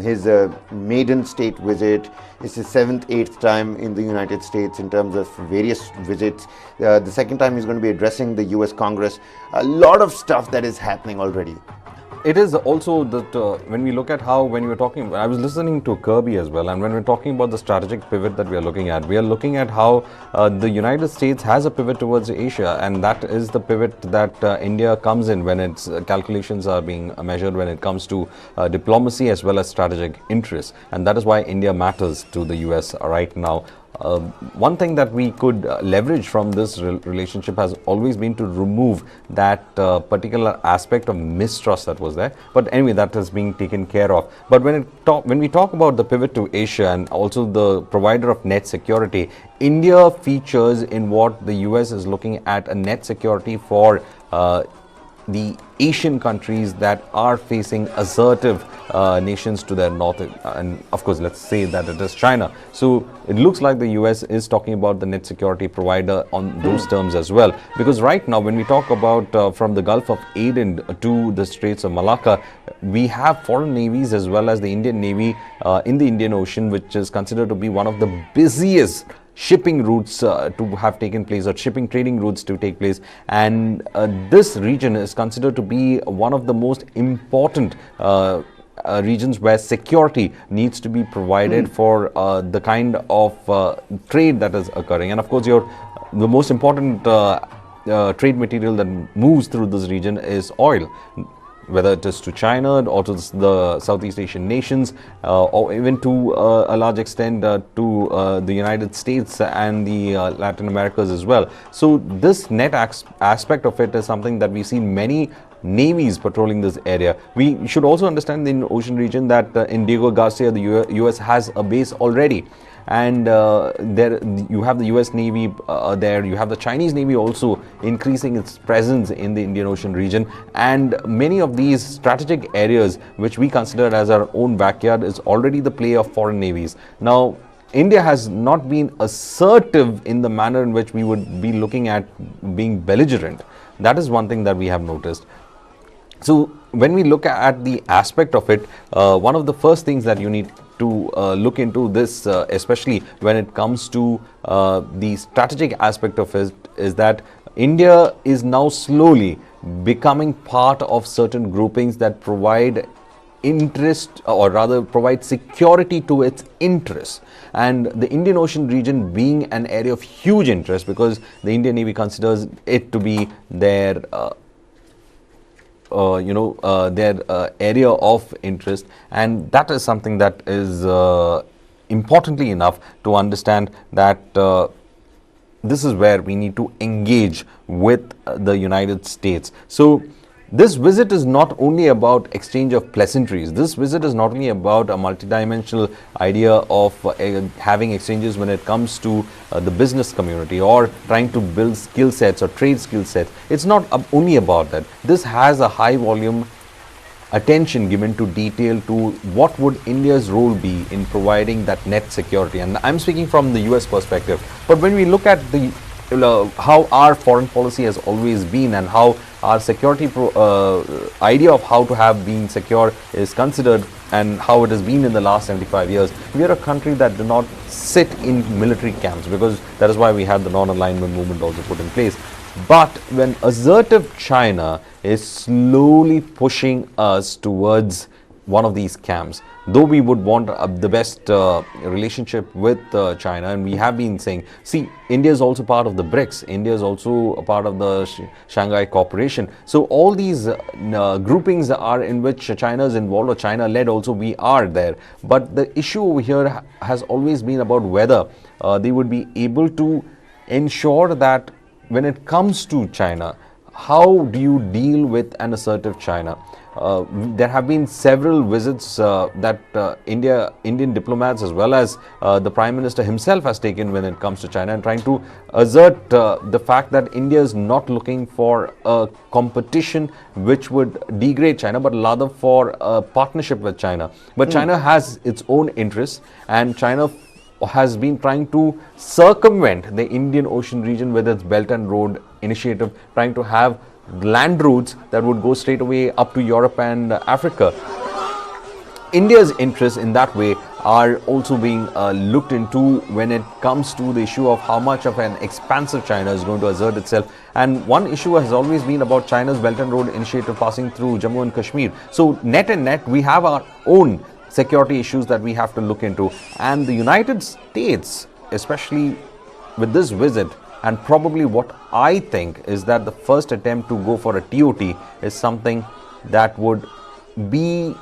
his maiden state visit, it's his 7th, 8th time in the United States in terms of various visits. The second time he's going to be addressing the US Congress. A lot of stuff that is happening already. It is also that when we look at how, when we were talking, I was listening to Kirby as well, and when we're talking about the strategic pivot that we are looking at how the United States has a pivot towards Asia, and that is the pivot that India comes in when its calculations are being measured when it comes to diplomacy as well as strategic interests, and that is why India matters to the US right now. One thing that we could leverage from this relationship has always been to remove that particular aspect of mistrust that was there. But anyway, that is being taken care of. But when we talk about the pivot to Asia and also the provider of net security, India features in what the US is looking at a net security for the Asian countries that are facing assertive nations to their north, and of course let's say that it is China. So it looks like the US is talking about the net security provider on those terms as well, because right now when we talk about from the Gulf of Aden to the Straits of Malacca, we have foreign navies as well as the Indian Navy in the Indian Ocean, which is considered to be one of the busiest shipping routes to have taken place, or shipping trading routes to take place, and this region is considered to be one of the most important regions where security needs to be provided for the kind of trade that is occurring. And of course the most important trade material that moves through this region is oil, whether it is to China or to the Southeast Asian nations, or even to a large extent to the United States and the Latin Americas as well. So this net aspect of it is something that we've seen many navies patrolling this area. We should also understand in the ocean region that in Diego Garcia, the US has a base already. And there you have the US Navy there, you have the Chinese Navy also increasing its presence in the Indian Ocean region, and many of these strategic areas which we consider as our own backyard is already the play of foreign navies. Now India has not been assertive in the manner in which we would be looking at being belligerent. That is one thing that we have noticed. So when we look at the aspect of it, one of the first things that you need to look into this, especially when it comes to the strategic aspect of it, is that India is now slowly becoming part of certain groupings that provide interest, or rather provide security to its interests, and the Indian Ocean region being an area of huge interest because the Indian Navy considers it to be their their area of interest, and that is something that is importantly enough to understand that this is where we need to engage with the United States. So this visit is not only about exchange of pleasantries. This visit is not only about a multidimensional idea of having exchanges when it comes to the business community or trying to build skill sets or trade skill sets. It's not only about that. This has a high volume attention given to detail to what would India's role be in providing that net security. And I'm speaking from the US perspective. But when we look at the how our foreign policy has always been and how our security idea of how to have been secure is considered and how it has been in the last 75 years, we are a country that do not sit in military camps, because that is why we had the non-alignment movement also put in place. But when assertive China is slowly pushing us towards one of these camps, though we would want the best relationship with China, and we have been saying, see, India is also part of the BRICS, India is also a part of the Shanghai Cooperation. So all these groupings are in which China is involved, or China led also, we are there. But the issue over here has always been about whether they would be able to ensure that when it comes to China, how do you deal with an assertive China? There have been several visits that Indian diplomats as well as the Prime Minister himself has taken when it comes to China, and trying to assert the fact that India is not looking for a competition which would degrade China, but rather for a partnership with China. But China has its own interests, and China has been trying to circumvent the Indian Ocean region with its Belt and Road initiative, trying to have land routes that would go straight away up to Europe and Africa. India's interests in that way are also being looked into when it comes to the issue of how much of an expansive China is going to assert itself. And one issue has always been about China's Belt and Road initiative passing through Jammu and Kashmir. So net and net, we have our own security issues that we have to look into, and the United States, especially with this visit, and probably what I think is that the first attempt to go for a TOT is something that would be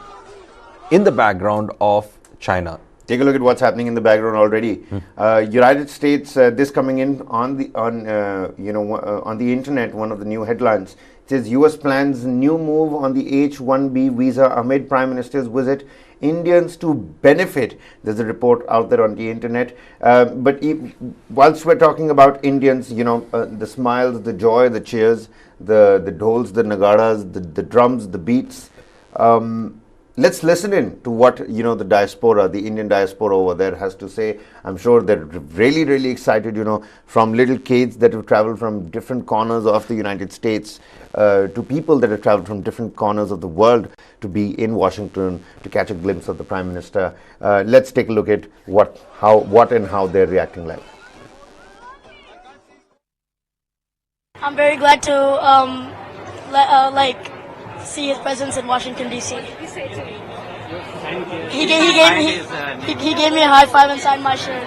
in the background of China. Take a look at what's happening in the background already. United States, this coming in on the on the internet, one of the new headlines. It says U.S. plans new move on the H-1B visa amid Prime Minister's visit. Indians to benefit. There's a report out there on the internet. But whilst we're talking about Indians, the smiles, the joy, the cheers, the dhols, the nagaras, the drums, the beats. Let's listen in to what the diaspora, the Indian diaspora over there has to say. I'm sure they're really, really excited, from little kids that have traveled from different corners of the United States to people that have traveled from different corners of the world to be in Washington to catch a glimpse of the Prime Minister. Let's take a look at what and how they're reacting like. I'm very glad to see his presence in Washington D.C. He gave me a high five and signed my shirt.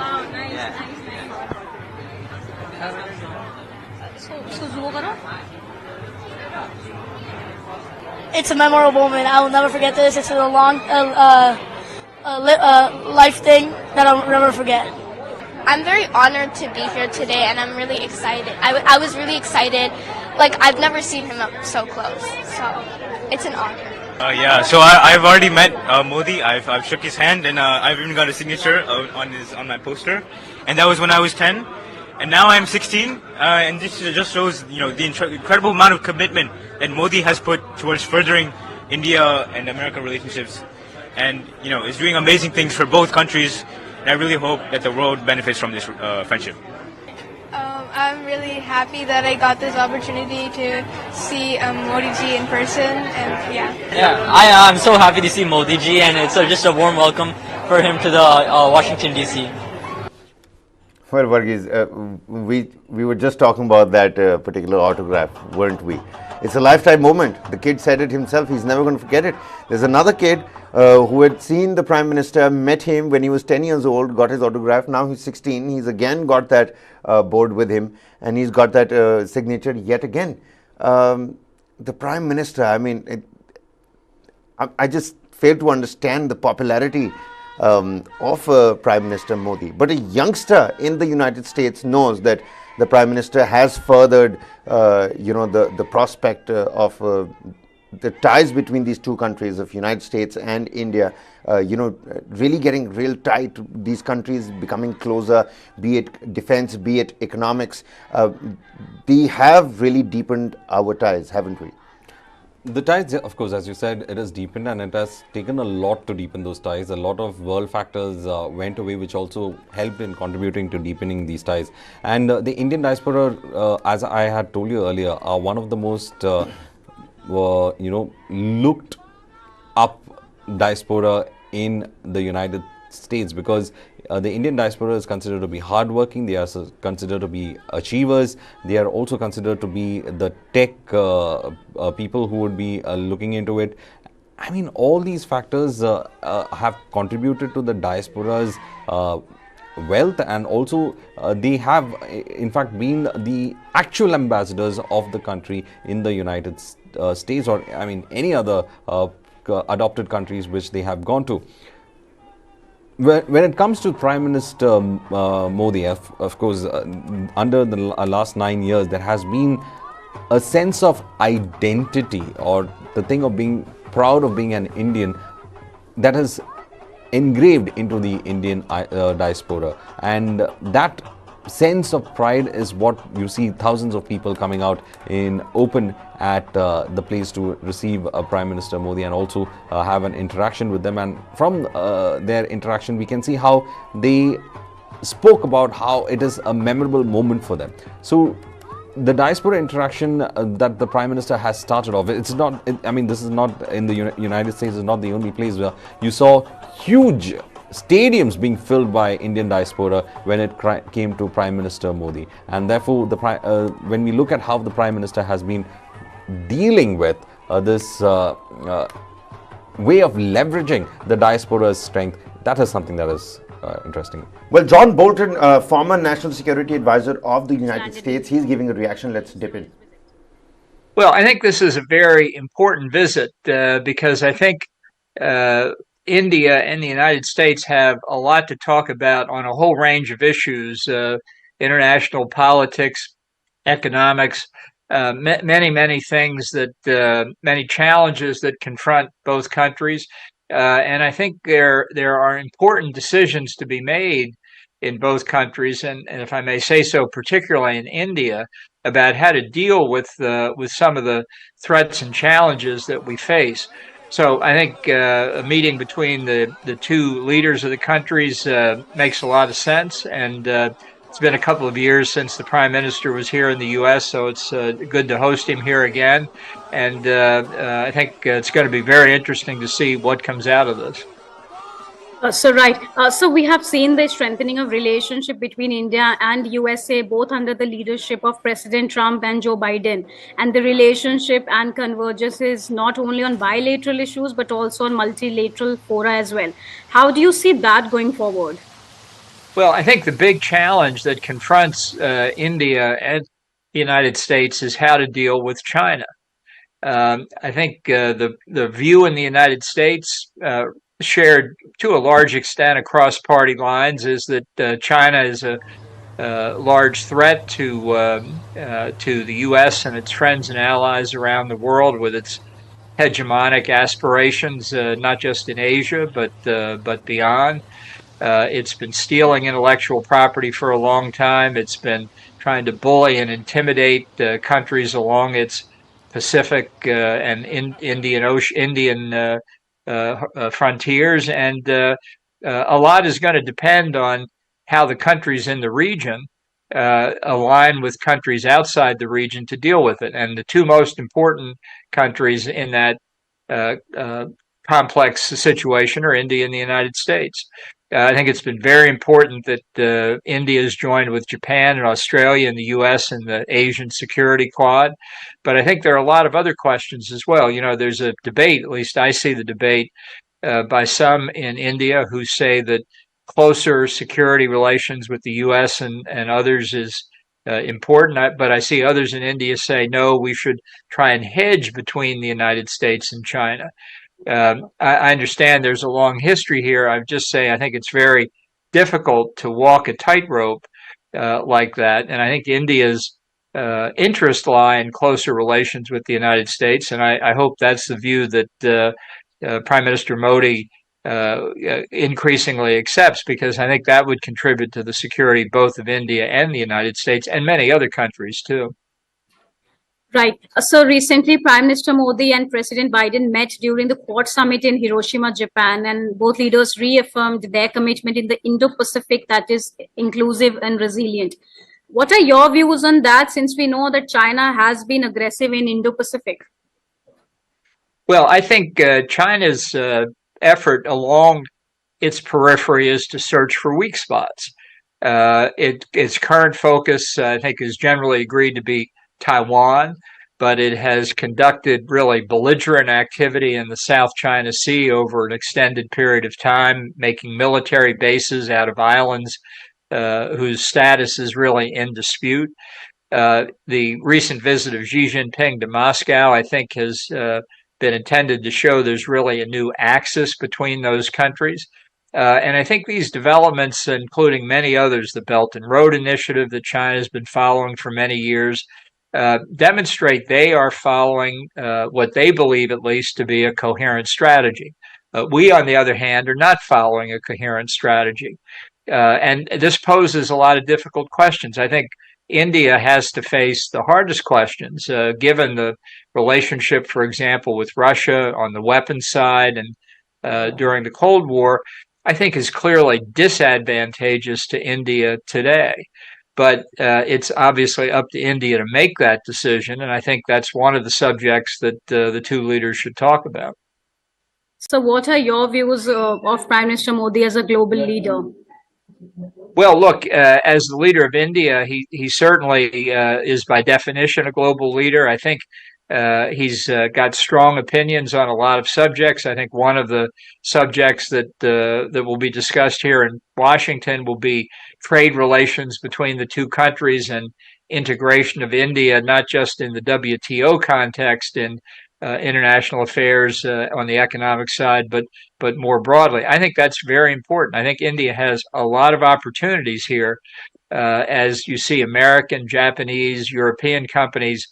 It's a memorable moment. I will never forget this. It's a long life thing that I'll never forget. I'm very honored to be here today, and I'm really excited. I was really excited. Like, I've never seen him up so close, so it's an honor. So I've already met Modi. I've shook his hand, and I've even got a signature on my poster, and that was when I was 10, and now I'm 16, and this just shows the incredible amount of commitment that Modi has put towards furthering India and American relationships, and is doing amazing things for both countries. And I really hope that the world benefits from this friendship. I'm really happy that I got this opportunity to see Modi ji in person, and I'm so happy to see Modi ji, and it's just a warm welcome for him to the Washington D.C. Well, Varghese, we were just talking about that particular autograph, weren't we? It's a lifetime moment. The kid said it himself. He's never going to forget it. There's another kid who had seen the Prime Minister, met him when he was 10 years old, got his autograph. Now he's 16. He's again got that board with him, and he's got that signature yet again. The Prime Minister, I mean, I just fail to understand the popularity of Prime Minister Modi. But a youngster in the United States knows that the Prime Minister has furthered, the prospect of the ties between these two countries of United States and India, really getting real tight, these countries becoming closer, be it defense, be it economics. We have really deepened our ties, haven't we? The ties, of course, as you said, it has deepened, and it has taken a lot to deepen those ties. A lot of world factors went away, which also helped in contributing to deepening these ties. And the Indian diaspora, as I had told you earlier, are one of the most, looked up diaspora in the United States, because the Indian diaspora is considered to be hardworking, they are considered to be achievers, they are also considered to be the tech people who would be looking into it. I mean, all these factors have contributed to the diaspora's wealth, and also they have in fact been the actual ambassadors of the country in the United States, or I mean any other adopted countries which they have gone to. When it comes to Prime Minister Modi, of course, under the last 9 years, there has been a sense of identity, or the thing of being proud of being an Indian, that is engraved into the Indian diaspora. And that sense of pride is what you see thousands of people coming out in open at the place to receive Prime Minister Modi, and also have an interaction with them. And from their interaction, we can see how they spoke about how it is a memorable moment for them. So the diaspora interaction that the Prime Minister has started off, it's not, I mean, this is not in the United States, is not the only place where you saw huge stadiums being filled by Indian diaspora when it came to Prime Minister Modi. And therefore, when we look at how the Prime Minister has been dealing with this way of leveraging the diaspora's strength, that is something that is interesting. Well, John Bolton, former National Security Advisor of the United States, he's giving a reaction. Let's dip in. Well, I think this is a very important visit because I think India and the United States have a lot to talk about on a whole range of issues, international politics, economics, many things that many challenges that confront both countries. And I think there are important decisions to be made in both countries, and if I may say so, particularly in India, about how to deal with some of the threats and challenges that we face. So I think a meeting between the two leaders of the countries makes a lot of sense, and it's been a couple of years since the Prime Minister was here in the U.S., so it's good to host him here again. And I think it's going to be very interesting to see what comes out of this. So we have seen the strengthening of relationship between India and USA, both under the leadership of President Trump and Joe Biden. And the relationship and converges not only on bilateral issues, but also on multilateral fora as well. How do you see that going forward? Well, I think the big challenge that confronts India and the United States is how to deal with China. I think the view in the United States, shared to a large extent across party lines, is that China is a large threat to the U.S. and its friends and allies around the world, with its hegemonic aspirations, not just in Asia but beyond. It's been stealing intellectual property for a long time. It's been trying to bully and intimidate countries along its Pacific and Indian frontiers, and a lot is going to depend on how the countries in the region align with countries outside the region to deal with it. And the two most important countries in that complex situation are India and the United States. I think it's been very important that India has joined with Japan and Australia and the U.S. in the Asian Security Quad. But I think there are a lot of other questions as well. You know, there's a debate, at least I see the debate, by some in India who say that closer security relations with the U.S. and others is important. But I see others in India say, no, we should try and hedge between the United States and China. I understand there's a long history here. I would just say I think it's very difficult to walk a tightrope like that. And I think India's interests lie in closer relations with the United States. And I hope that's the view that Prime Minister Modi increasingly accepts, because I think that would contribute to the security both of India and the United States and many other countries too. Right. So recently, Prime Minister Modi and President Biden met during the Quad Summit in Hiroshima, Japan, and both leaders reaffirmed their commitment in the Indo-Pacific that is inclusive and resilient. What are your views on that, since we know that China has been aggressive in Indo-Pacific? Well, I think China's effort along its periphery is to search for weak spots. Its current focus, I think, is generally agreed to be Taiwan, but it has conducted really belligerent activity in the South China Sea over an extended period of time, making military bases out of islands whose status is really in dispute. The recent visit of Xi Jinping to Moscow, I think, has been intended to show there's really a new axis between those countries. And I think these developments, including many others, the Belt and Road Initiative that China has been following for many years, demonstrate they are following what they believe, at least, to be a coherent strategy. We, on the other hand, are not following a coherent strategy. And this poses a lot of difficult questions. I think India has to face the hardest questions, given the relationship, for example, with Russia on the weapons side and during the Cold War, I think is clearly disadvantageous to India today. But it's obviously up to India to make that decision, and I think that's one of the subjects that the two leaders should talk about. So what are your views of Prime Minister Modi as a global leader? Well, look, as the leader of India, he certainly is by definition a global leader. I think he's got strong opinions on a lot of subjects. I think one of the subjects that will be discussed here in Washington will be trade relations between the two countries and integration of India, not just in the WTO context in international affairs on the economic side, but more broadly. I think that's very important. I think India has a lot of opportunities here as you see American, Japanese, European companies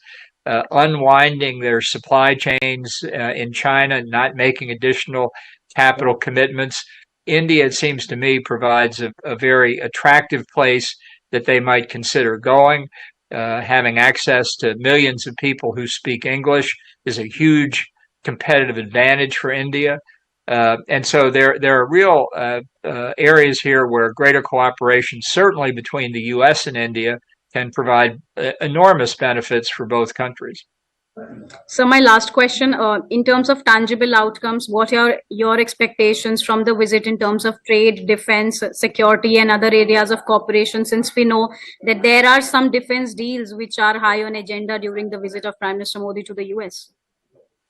unwinding their supply chains in China, not making additional capital commitments. India, it seems to me, provides a very attractive place that they might consider going. Having access to millions of people who speak English is a huge competitive advantage for India. And so there are real areas here where greater cooperation, certainly between the U.S. and India, can provide enormous benefits for both countries. So my last question, in terms of tangible outcomes, what are your expectations from the visit in terms of trade, defense, security, and other areas of cooperation, since we know that there are some defense deals which are high on agenda during the visit of Prime Minister Modi to the US?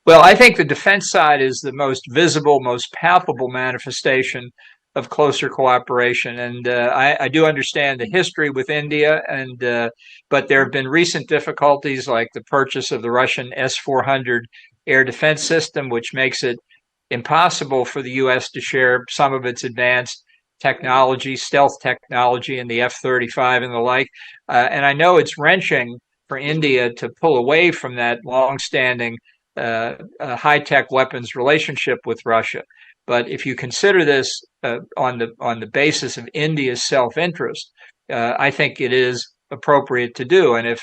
Well, I think the defense side is the most visible, most palpable manifestation of closer cooperation. And I do understand the history with India, but there have been recent difficulties like the purchase of the Russian S-400 air defense system, which makes it impossible for the U.S. to share some of its advanced technology, stealth technology in the F-35 and the like. And I know it's wrenching for India to pull away from that longstanding high-tech weapons relationship with Russia. But if you consider this on the basis of India's self-interest, I think it is appropriate to do. And if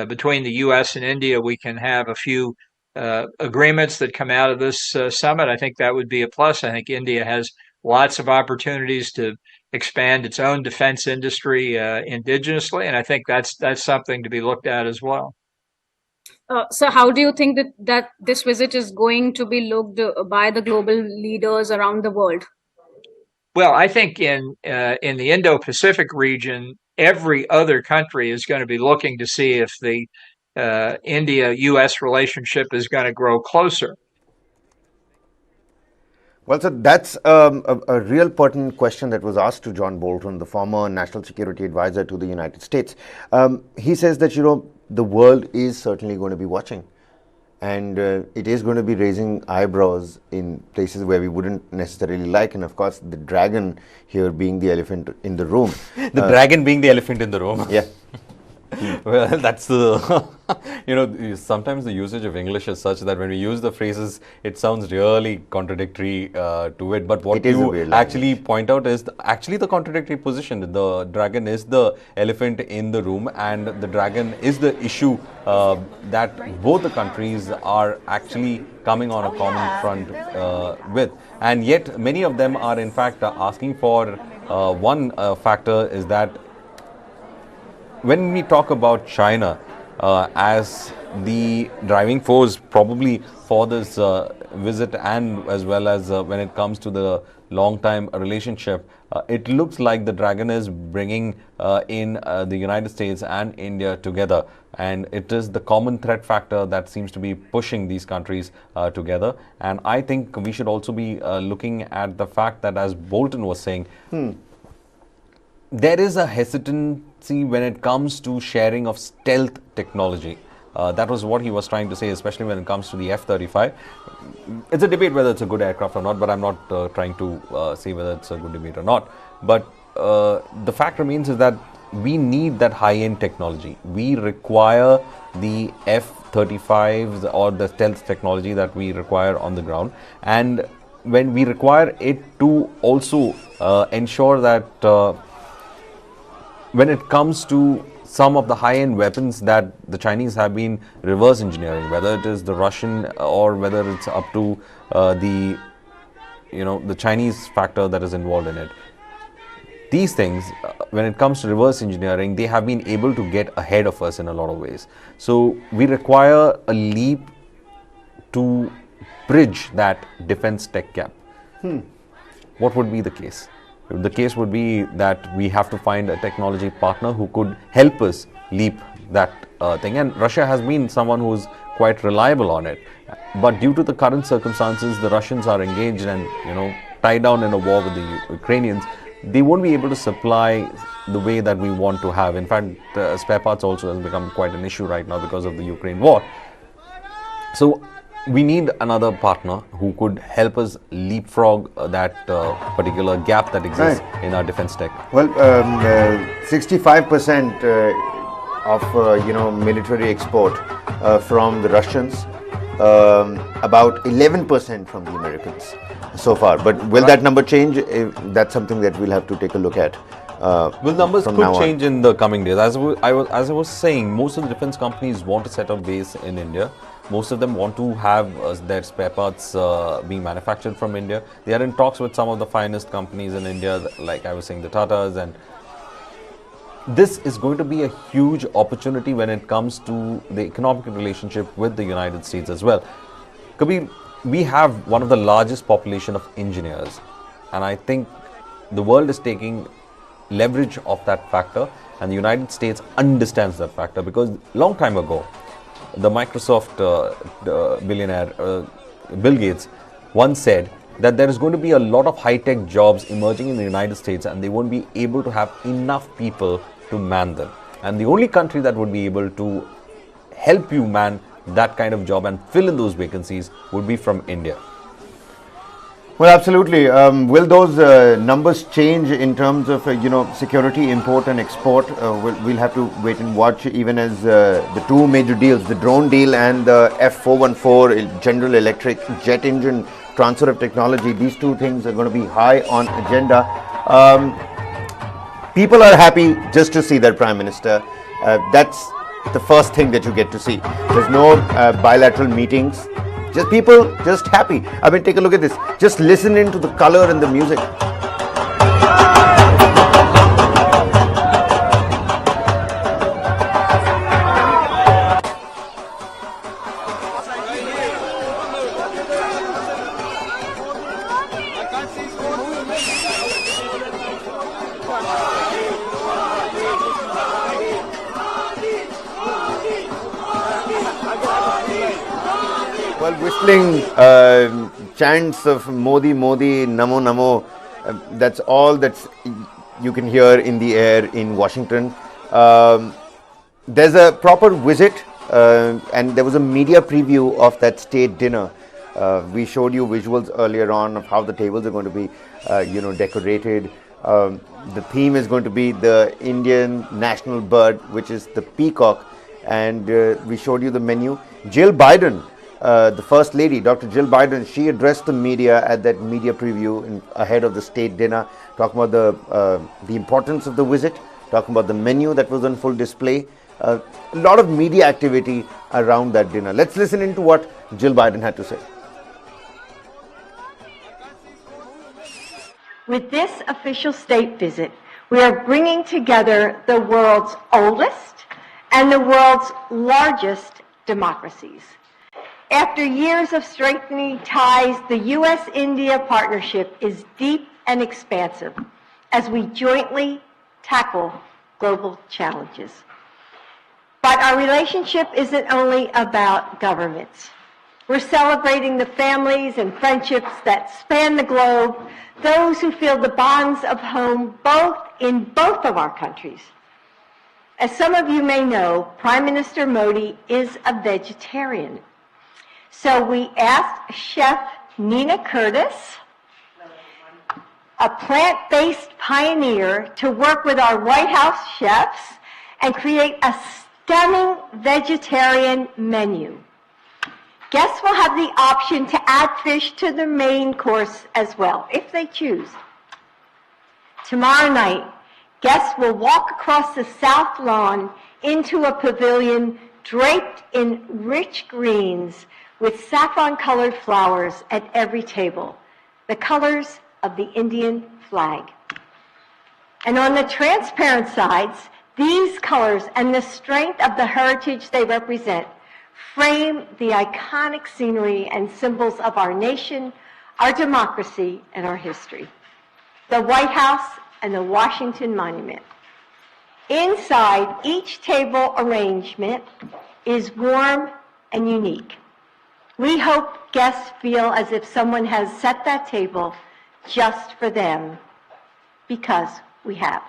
between the U.S. and India we can have a few agreements that come out of this summit, I think that would be a plus. I think India has lots of opportunities to expand its own defense industry indigenously, and I think that's something to be looked at as well. So how do you think that this visit is going to be looked by the global leaders around the world? Well, I think in the Indo-Pacific region, every other country is going to be looking to see if the India-U.S. relationship is going to grow closer. Well, so that's a real pertinent question that was asked to John Bolton, the former National Security Advisor to the United States. He says that, the world is certainly going to be watching, and it is going to be raising eyebrows in places where we wouldn't necessarily like, and of course the dragon here being the elephant in the room. The dragon being the elephant in the room. Yeah. Well, that's the, sometimes the usage of English is such that when we use the phrases, it sounds really contradictory to it. But what you actually point out is actually the contradictory position. The dragon is the elephant in the room, and the dragon is the issue that both the countries are actually coming on a common front with. And yet many of them are in fact asking for one factor is that when we talk about China as the driving force probably for this visit, and as well as when it comes to the long-time relationship, it looks like the dragon is bringing in the United States and India together, and it is the common threat factor that seems to be pushing these countries together. And I think we should also be looking at the fact that, as Bolton was saying, there is a hesitancy when it comes to sharing of stealth technology. That was what he was trying to say, especially when it comes to the F-35. It's a debate whether it's a good aircraft or not, but I'm not trying to say whether it's a good debate or not. But the fact remains is that we need that high-end technology. We require the F-35s or the stealth technology that we require on the ground. And when we require it to also ensure that when it comes to some of the high-end weapons that the Chinese have been reverse engineering, whether it is the Russian or whether it's up to the Chinese factor that is involved in it. These things, when it comes to reverse engineering, they have been able to get ahead of us in a lot of ways. So we require a leap to bridge that defense tech gap. What would be the case? The case would be that we have to find a technology partner who could help us leap that thing. And Russia has been someone who's quite reliable on it. But due to the current circumstances, the Russians are engaged and, tied down in a war with the Ukrainians. They won't be able to supply the way that we want to have. In fact, spare parts also has become quite an issue right now because of the Ukraine war. So we need another partner who could help us leapfrog that particular gap that exists in our defense tech. Well, 65% of military export from the Russians, about 11% from the Americans so far. But will that number change? That's something that we'll have to take a look at. Well, numbers could change in the coming days. As I was saying, most of the defense companies want to set up base in India. Most of them want to have their spare parts being manufactured from India. They are in talks with some of the finest companies in India, like I was saying, the Tatas. And this is going to be a huge opportunity when it comes to the economic relationship with the United States as well. Kabir, we have one of the largest population of engineers. And I think the world is taking leverage of that factor. And the United States understands that factor, because long time ago, the Microsoft billionaire Bill Gates once said that there is going to be a lot of high-tech jobs emerging in the United States, and they won't be able to have enough people to man them. And the only country that would be able to help you man that kind of job and fill in those vacancies would be from India. Well, absolutely. Will those numbers change in terms of security, import and export? We'll have to wait and watch, even as the two major deals, the drone deal and the F-414 General Electric jet engine transfer of technology. These two things are going to be high on agenda. People are happy just to see their Prime Minister. That's the first thing that you get to see. There's no bilateral meetings. Just people just happy. I mean, take a look at this. Just listening to the color and the music. Well, whistling chants of Modi, Modi, Namo, Namo, that's all that you can hear in the air in Washington. There's a proper visit, and there was a media preview of that state dinner. We showed you visuals earlier on of how the tables are going to be, decorated. The theme is going to be the Indian national bird, which is the peacock, and we showed you the menu. Jill Biden, the First Lady, Dr. Jill Biden, she addressed the media at that media preview ahead of the state dinner, talking about the importance of the visit, talking about the menu that was on full display. A lot of media activity around that dinner. Let's listen into what Jill Biden had to say. With this official state visit, we are bringing together the world's oldest and the world's largest democracies. After years of strengthening ties, the U.S.-India partnership is deep and expansive as we jointly tackle global challenges. But our relationship isn't only about governments. We're celebrating the families and friendships that span the globe, those who feel the bonds of home in both of our countries. As some of you may know, Prime Minister Modi is a vegetarian. So we asked Chef Nina Curtis, a plant-based pioneer, to work with our White House chefs and create a stunning vegetarian menu. Guests will have the option to add fish to the main course as well, if they choose. Tomorrow night, guests will walk across the South Lawn into a pavilion draped in rich greens with saffron-colored flowers at every table, the colors of the Indian flag. And on the transparent sides, these colors and the strength of the heritage they represent frame the iconic scenery and symbols of our nation, our democracy, and our history. The White House and the Washington Monument. Inside, each table arrangement is warm and unique. We hope guests feel as if someone has set that table just for them, because we have.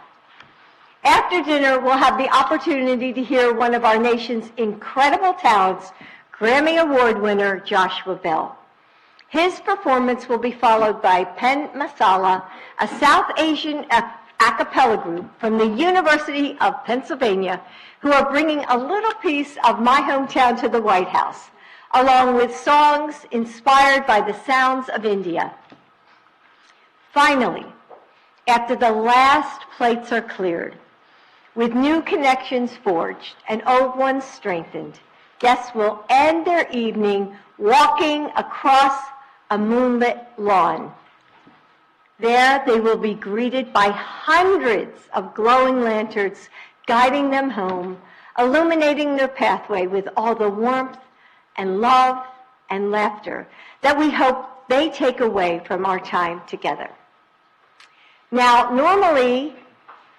After dinner, we'll have the opportunity to hear one of our nation's incredible talents, Grammy Award winner Joshua Bell. His performance will be followed by Pen Masala, a South Asian a cappella group from the University of Pennsylvania, who are bringing a little piece of my hometown to the White House, along with songs inspired by the sounds of India. Finally, after the last plates are cleared, with new connections forged and old ones strengthened, guests will end their evening walking across a moonlit lawn. There they will be greeted by hundreds of glowing lanterns guiding them home, illuminating their pathway with all the warmth and love and laughter that we hope they take away from our time together. Now, normally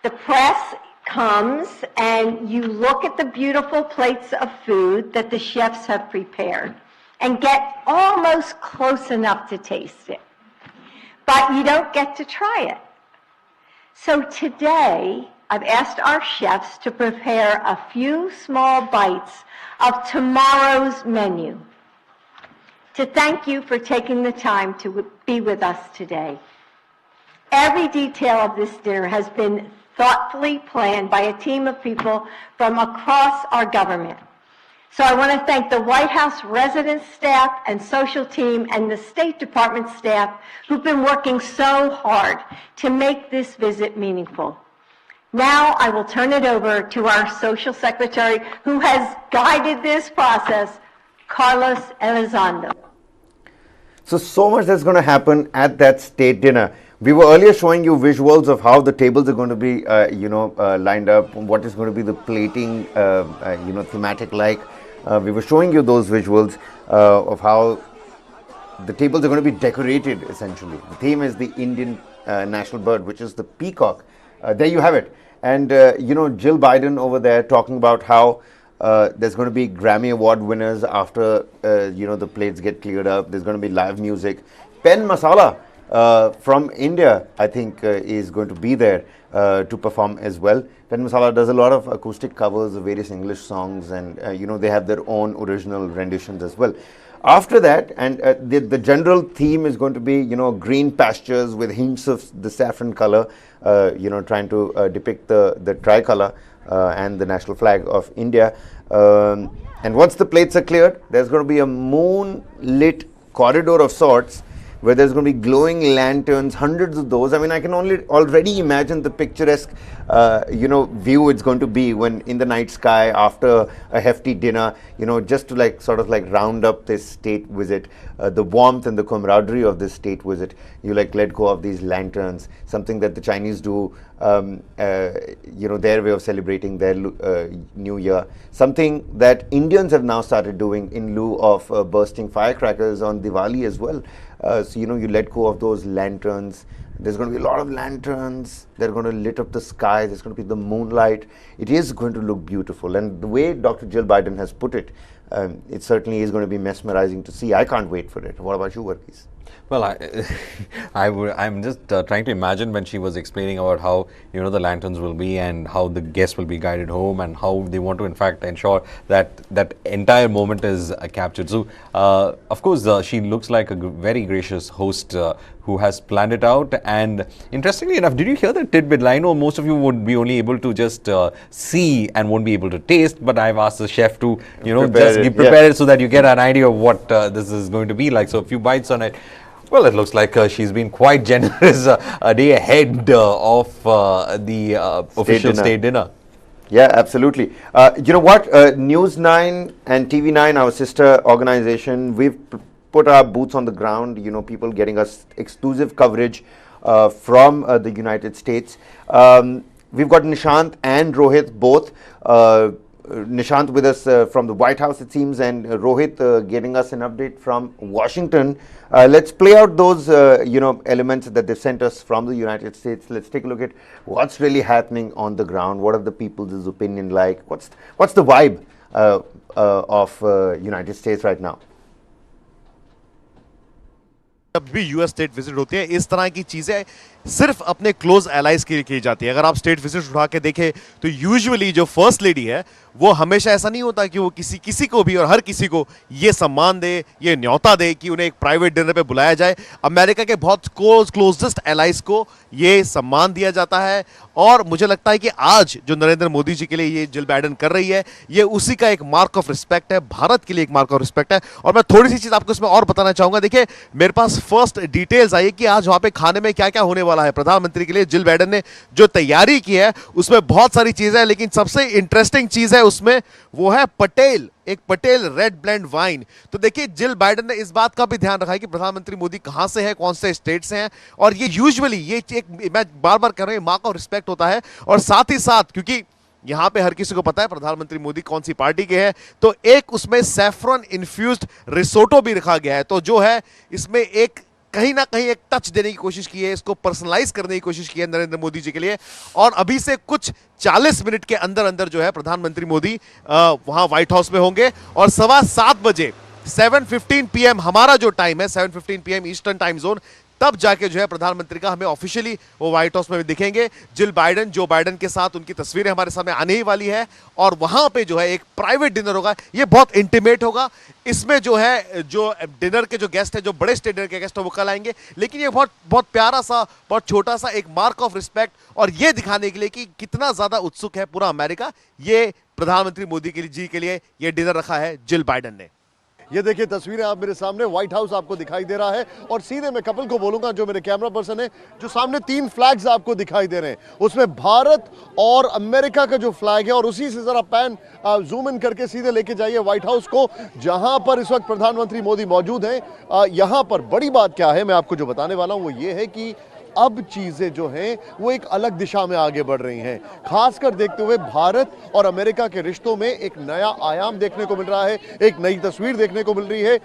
the press comes and you look at the beautiful plates of food that the chefs have prepared and get almost close enough to taste it. But you don't get to try it. So today, I've asked our chefs to prepare a few small bites of tomorrow's menu to thank you for taking the time to be with us today. Every detail of this dinner has been thoughtfully planned by a team of people from across our government. So I want to thank the White House residence staff and social team and the State Department staff who've been working so hard to make this visit meaningful. Now I will turn it over to our social secretary who has guided this process, Carlos Elizondo. So much that's going to happen at that state dinner. We were earlier showing you visuals of how the tables are going to be, lined up, what is going to be the plating, thematic like. We were showing you those visuals of how the tables are going to be decorated, essentially. The theme is the Indian national bird, which is the peacock. There you have it. And, Jill Biden over there talking about how there's going to be Grammy Award winners after, the plates get cleared up. There's going to be live music. Pen Masala from India, I think, is going to be there to perform as well. Pen Masala does a lot of acoustic covers of various English songs, and they have their own original renditions as well. After that, and the general theme is going to be green pastures with hints of the saffron color, trying to depict the tricolor and the national flag of India. And once the plates are cleared, there's going to be a moonlit corridor of sorts where there's going to be glowing lanterns, hundreds of those. I mean, I can already imagine the picturesque, view it's going to be when in the night sky after a hefty dinner, just to sort of round up this state visit, the warmth and the camaraderie of this state visit. You let go of these lanterns, something that the Chinese do, their way of celebrating their New Year, something that Indians have now started doing in lieu of bursting firecrackers on Diwali as well. So you let go of those lanterns. There's going to be a lot of lanterns. They're going to lit up the sky. There's going to be the moonlight. It is going to look beautiful. And the way Dr. Jill Biden has put it, it certainly is going to be mesmerizing to see. I can't wait for it. What about you, Varghese? Well, I'm just trying to imagine when she was explaining about how, the lanterns will be and how the guests will be guided home and how they want to, in fact, ensure that that entire moment is captured. So, of course, she looks like a very gracious host who has planned it out. And interestingly enough, did you hear the tidbit? I know most of you would be only able to just see and won't be able to taste, but I've asked the chef to, prepare it so that you get an idea of what this is going to be like. So a few bites on it. Well, it looks like she's been quite generous a day ahead of the official state dinner. Yeah, absolutely. You know what? News 9 and TV 9, our sister organization, we've put our boots on the ground, people getting us exclusive coverage from the United States. We've got Nishant and Rohit both. Nishant with us from the White House, it seems, and Rohit getting us an update from Washington. Let's play out those, elements that they've sent us from the United States. Let's take a look at what's really happening on the ground. What are the people's opinion like? What's the vibe of United States right now? जब भी US state visit होती है इस तरह की चीजें सिर्फ अपने क्लोज एलाइज के लिए की जाती है। अगर आप स्टेट विजिट उठा के देखें तो यूजुअली जो फर्स्ट लेडी है वो हमेशा ऐसा नहीं होता कि वो किसी को भी और हर किसी को ये सम्मान दे, ये न्योता दे कि उन्हें एक प्राइवेट डिनर पे बुलाया जाए। अमेरिका के बहुत क्लोजेस्ट एलाइज को ये सम्मान दिया जाता है और मुझे लगता है कि आज जो नरेंद्र मोदी जी के लिए ये जिल बाइडेन कर रही है ये उसी का एक मार्क ऑफ रिस्पेक्ट है, भारत के लिए एक मार्क ऑफ रिस्पेक्ट है। और मैं थोड़ी सी चीज आपको इसमें और बताना चाहूंगा। देखिए, मेरे पास फर्स्ट डिटेल्स आई कि आज वहां पे खाने में क्या क्या होने वाला है। प्रधानमंत्री के लिए जिल बाइडेन ने जो तैयारी की है उसमें बहुत सारी चीजें हैं, लेकिन सबसे इंटरेस्टिंग चीज है उसमें वो है एक पटेल रेड ब्लेंड वाइन। तो देखिए, जिल बाइडेन ने इस बात का भी ध्यान रखा है कि प्रधानमंत्री मोदी कहां से है, कौन से स्टेट से हैं, और ये यूजुअली ये एक मैं बार बार कह रहा हूं मार्क ऑफ रिस्पेक्ट होता है। और साथ ही साथ क्योंकि यहां पे हर किसी को पता है प्रधानमंत्री मोदी कौन सी पार्टी के हैं, तो एक उसमें सैफरन इन्फ्यूज्ड रिसोटो भी रखा गया है। तो जो है इसमें एक कहीं ना कहीं एक टच देने की कोशिश की है, इसको पर्सनलाइज करने की कोशिश की है नरेंद्र मोदी जी के लिए। और अभी से कुछ 40 मिनट के अंदर अंदर जो है प्रधानमंत्री मोदी वहां व्हाइट हाउस में होंगे और 7:15 बजे 7:15 PM हमारा जो टाइम है 7:15 PM ईस्टर्न टाइम जोन, तब जाके जो है प्रधानमंत्री का हमें ऑफिशियली वो व्हाइट हाउस में भी दिखेंगे। जो बाइडेन के साथ उनकी तस्वीरें हमारे सामने आने ही वाली है और वहां पे जो है एक प्राइवेट डिनर होगा। ये बहुत इंटीमेट होगा। इसमें जो है जो डिनर के जो गेस्ट है, जो बड़े स्टेट डिनर के गेस्ट है वो कल आएंगे, लेकिन ये बहुत प्यारा सा, बहुत छोटा सा एक मार्क ऑफ रिस्पेक्ट और ये दिखाने के लिए कि कितना ज्यादा उत्सुक है पूरा अमेरिका, ये प्रधानमंत्री मोदी जी के लिए ये डिनर रखा है जिल बाइडेन ने। ये देखिए तस्वीरें आप मेरे सामने, व्हाइट हाउस आपको दिखाई दे रहा है और सीधे मैं कपिल को बोलूंगा जो मेरे कैमरा पर्सन है, जो सामने 3 फ्लैग्स आपको दिखाई दे रहे हैं उसमें भारत और अमेरिका का जो फ्लैग है, और उसी से जरा पैन जूम इन करके सीधे लेके जाइए व्हाइट हाउस को जहां पर इस वक्त प्रधानमंत्री मोदी मौजूद हैं। यहां पर बड़ी बात क्या है मैं आपको जो बताने वाला हूं वो ये है कि अब चीजें जो हैं वो एक अलग दिशा में आगे बढ़ रही हैं, खासकर देखते हुए भारत और अमेरिका के रिश्तों में एक नया आयाम देखने को मिल रहा है, एक नई तस्वीर देखने को मिल रही है।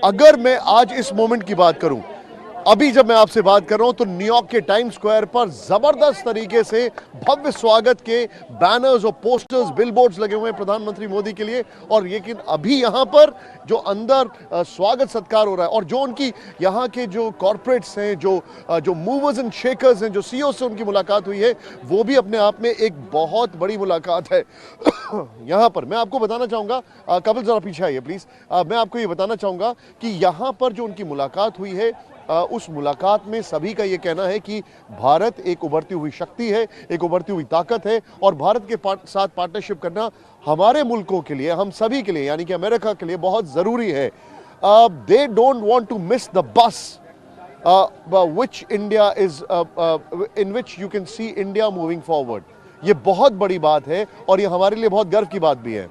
अगर मैं आज इस मोमेंट की बात करूं, अभी जब मैं आपसे बात कर रहा हूं तो न्यूयॉर्क के टाइम स्क्वायर पर जबरदस्त तरीके से भव्य स्वागत के बैनर्स और पोस्टर्स, बिलबोर्ड्स लगे हुए हैं प्रधानमंत्री मोदी के लिए। और लेकिन अभी यहां पर जो अंदर स्वागत सत्कार हो रहा है और जो उनकी यहाँ के जो कॉर्पोरेट्स हैं, जो मूवर्स एंड शेकर्स हैं, जो सीईओ से उनकी मुलाकात हुई है, वो भी अपने आप में एक बहुत बड़ी मुलाकात है। यहाँ पर मैं आपको बताना चाहूँगा, कपिल जरा पीछे आइए प्लीज़, मैं आपको ये बताना चाहूँगा कि यहाँ पर जो उनकी मुलाकात हुई है उस मुलाकात में सभी का ये कहना है कि भारत एक उभरती हुई शक्ति है, एक उभरती हुई ताकत है और भारत के साथ पार्टनरशिप करना हमारे मुल्कों के लिए, हम सभी के लिए यानी कि अमेरिका के लिए बहुत ज़रूरी है। They don't want to miss the bus in which you can see India moving forward. ये बहुत बड़ी बात है और ये हमारे लिए बहुत गर्व की बात भी है.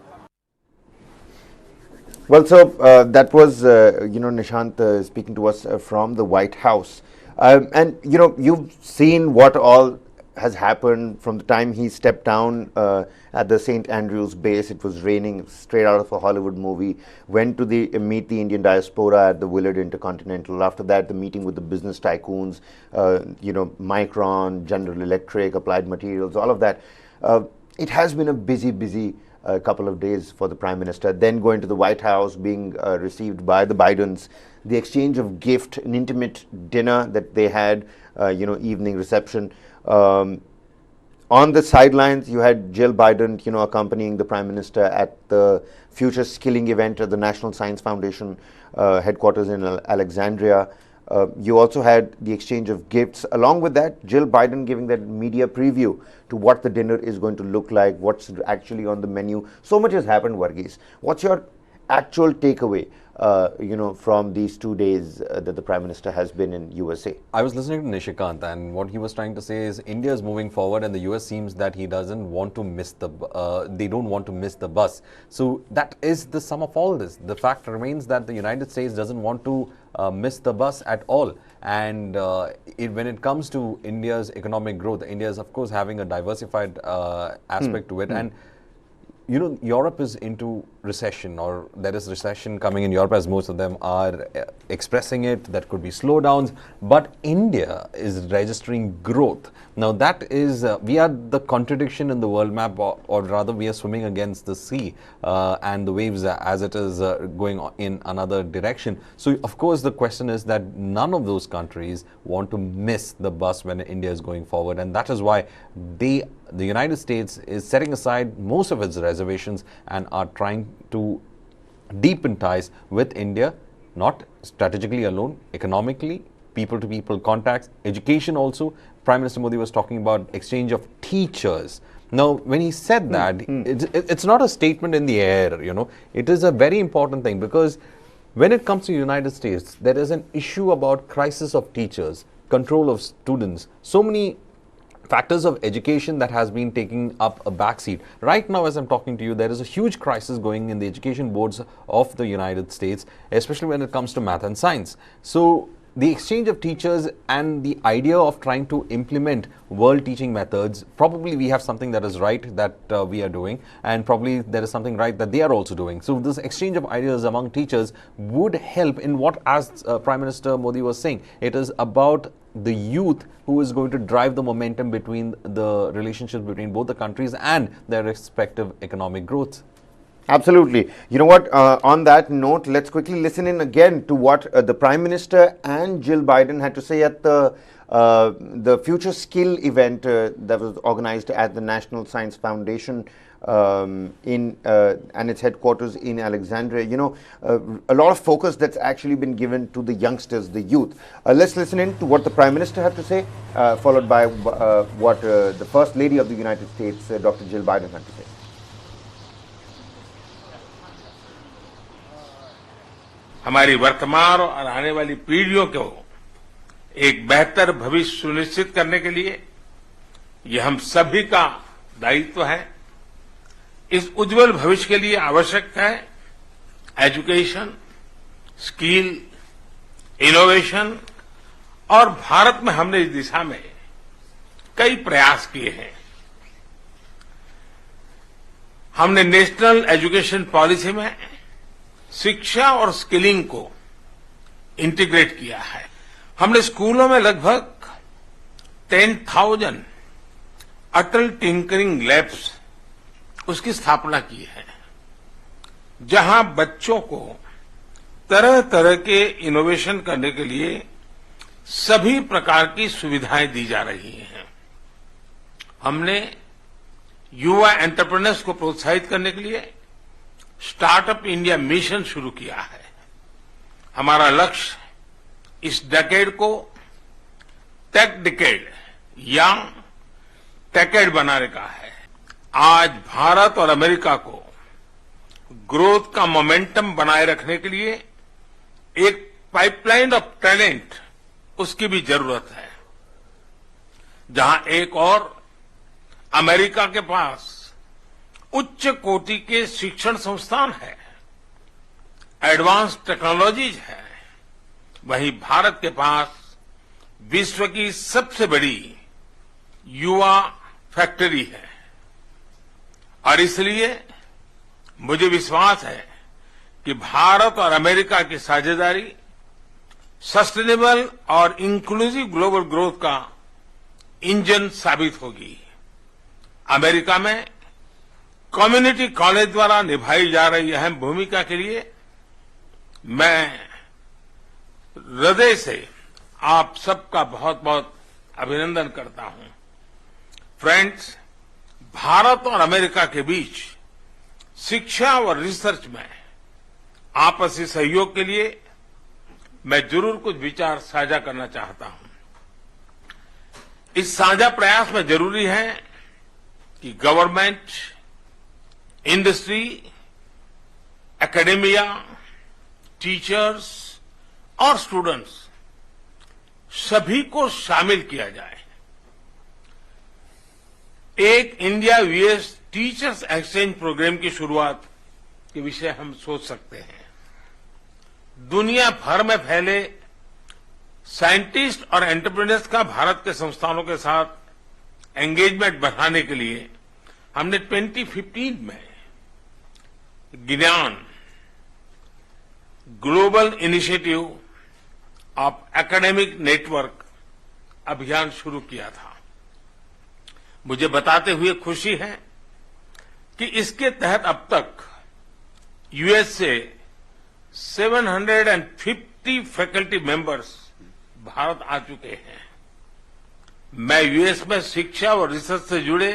Well, so that was, Nishant speaking to us from the White House. And, you've seen what all has happened from the time he stepped down at the St. Andrews base. It was raining, straight out of a Hollywood movie. Went to meet the Indian diaspora at the Willard Intercontinental. After that, the meeting with the business tycoons, Micron, General Electric, Applied Materials, all of that. It has been a busy couple of days for the Prime Minister. Then going to the White House, being received by the Bidens, the exchange of gift, an intimate dinner that they had, evening reception. On the sidelines, you had Jill Biden, accompanying the Prime Minister at the Future Skilling event at the National Science Foundation headquarters in Alexandria. You also had the exchange of gifts. Along with that, Jill Biden giving that media preview to what the dinner is going to look like, what's actually on the menu. So much has happened, Varghese. What's your actual takeaway, from these 2 days that the Prime Minister has been in USA? I was listening to Nishikant, and what he was trying to say is India is moving forward, and the US seems that he doesn't want to miss they don't want to miss the bus. So that is the sum of all this. The fact remains that the United States doesn't want to miss the bus at all. And when it comes to India's economic growth, India is of course having a diversified aspect to it. And Europe is into recession, or there is recession coming in Europe, as most of them are expressing it. That could be slowdowns, but India is registering growth. Now that is, we are the contradiction in the world map, or rather we are swimming against the sea and the waves as it is going in another direction. So of course the question is that none of those countries want to miss the bus when India is going forward, and that is why the United States is setting aside most of its reservations and are trying to deepen ties with India, not strategically alone, economically, people-to-people contacts, education also. Prime Minister Modi was talking about exchange of teachers. Now, when he said that, it's not a statement in the air, It is a very important thing, because when it comes to the United States, there is an issue about crisis of teachers, control of students, so many factors of education that has been taking up a backseat. Right now, as I'm talking to you, there is a huge crisis going in the education boards of the United States, especially when it comes to math and science. So the exchange of teachers and the idea of trying to implement world teaching methods, probably we have something that is right that we are doing, and probably there is something right that they are also doing. So this exchange of ideas among teachers would help in what, as Prime Minister Modi was saying, it is about the youth who is going to drive the momentum between the relationships between both the countries and their respective economic growth. Absolutely. You know what, on that note, let's quickly listen in again to what the Prime Minister and Jill Biden had to say at the Future Skill event that was organized at the National Science Foundation and its headquarters in Alexandria. A lot of focus that's actually been given to the youngsters, the youth. Let's listen in to what the Prime Minister had to say, followed by what the First Lady of the United States, Dr. Jill Biden, had to say. हमारी वर्तमान और आने वाली पीढ़ियों को एक बेहतर भविष्य सुनिश्चित करने के लिए ये हम सभी का दायित्व है। इस उज्जवल भविष्य के लिए आवश्यक है एजुकेशन, स्किल, इनोवेशन, और भारत में हमने इस दिशा में कई प्रयास किए हैं। हमने नेशनल एजुकेशन पॉलिसी में शिक्षा और स्किलिंग को इंटीग्रेट किया है। हमने स्कूलों में लगभग 10,000 अटल टिंकरिंग लैब्स उसकी स्थापना की है, जहां बच्चों को तरह तरह के इनोवेशन करने के लिए सभी प्रकार की सुविधाएं दी जा रही हैं। हमने युवा एंटरप्रेन्योर्स को प्रोत्साहित करने के लिए स्टार्टअप इंडिया मिशन शुरू किया है। हमारा लक्ष्य इस डेकेड को टेक डेकेड या टेकेड बनाने का है। आज भारत और अमेरिका को ग्रोथ का मोमेंटम बनाए रखने के लिए एक पाइपलाइन ऑफ टैलेंट उसकी भी जरूरत है। जहां एक और अमेरिका के पास उच्च कोटि के शिक्षण संस्थान है, एडवांस टेक्नोलॉजीज है, वहीं भारत के पास विश्व की सबसे बड़ी युवा फैक्ट्री है। और इसलिए मुझे विश्वास है कि भारत और अमेरिका की साझेदारी सस्टेनेबल और इंक्लूसिव ग्लोबल ग्रोथ का इंजन साबित होगी। अमेरिका में कम्युनिटी कॉलेज द्वारा निभाई जा रही अहम भूमिका के लिए मैं हृदय से आप सबका बहुत बहुत अभिनंदन करता हूं। फ्रेंड्स, भारत और अमेरिका के बीच शिक्षा और रिसर्च में आपसी सहयोग के लिए मैं जरूर कुछ विचार साझा करना चाहता हूं। इस साझा प्रयास में जरूरी है कि गवर्नमेंट, इंडस्ट्री, एकेडेमिया, टीचर्स और स्टूडेंट्स सभी को शामिल किया जाए। एक India US teachers exchange programme की शुरुआत के विषय हम सोच सकते हैं। दुनिया भर में फैले साइंटिस्ट और एंटरप्रेन्योर्स का भारत के संस्थानों के साथ एंगेजमेंट बढ़ाने के लिए हमने 2015 में ज्ञान global initiative of academic network अभियान शुरू किया था। मुझे बताते हुए खुशी है कि इसके तहत अब तक यूएस से 750 फैकल्टी मेंबर्स भारत आ चुके हैं। मैं यूएस में शिक्षा और रिसर्च से जुड़े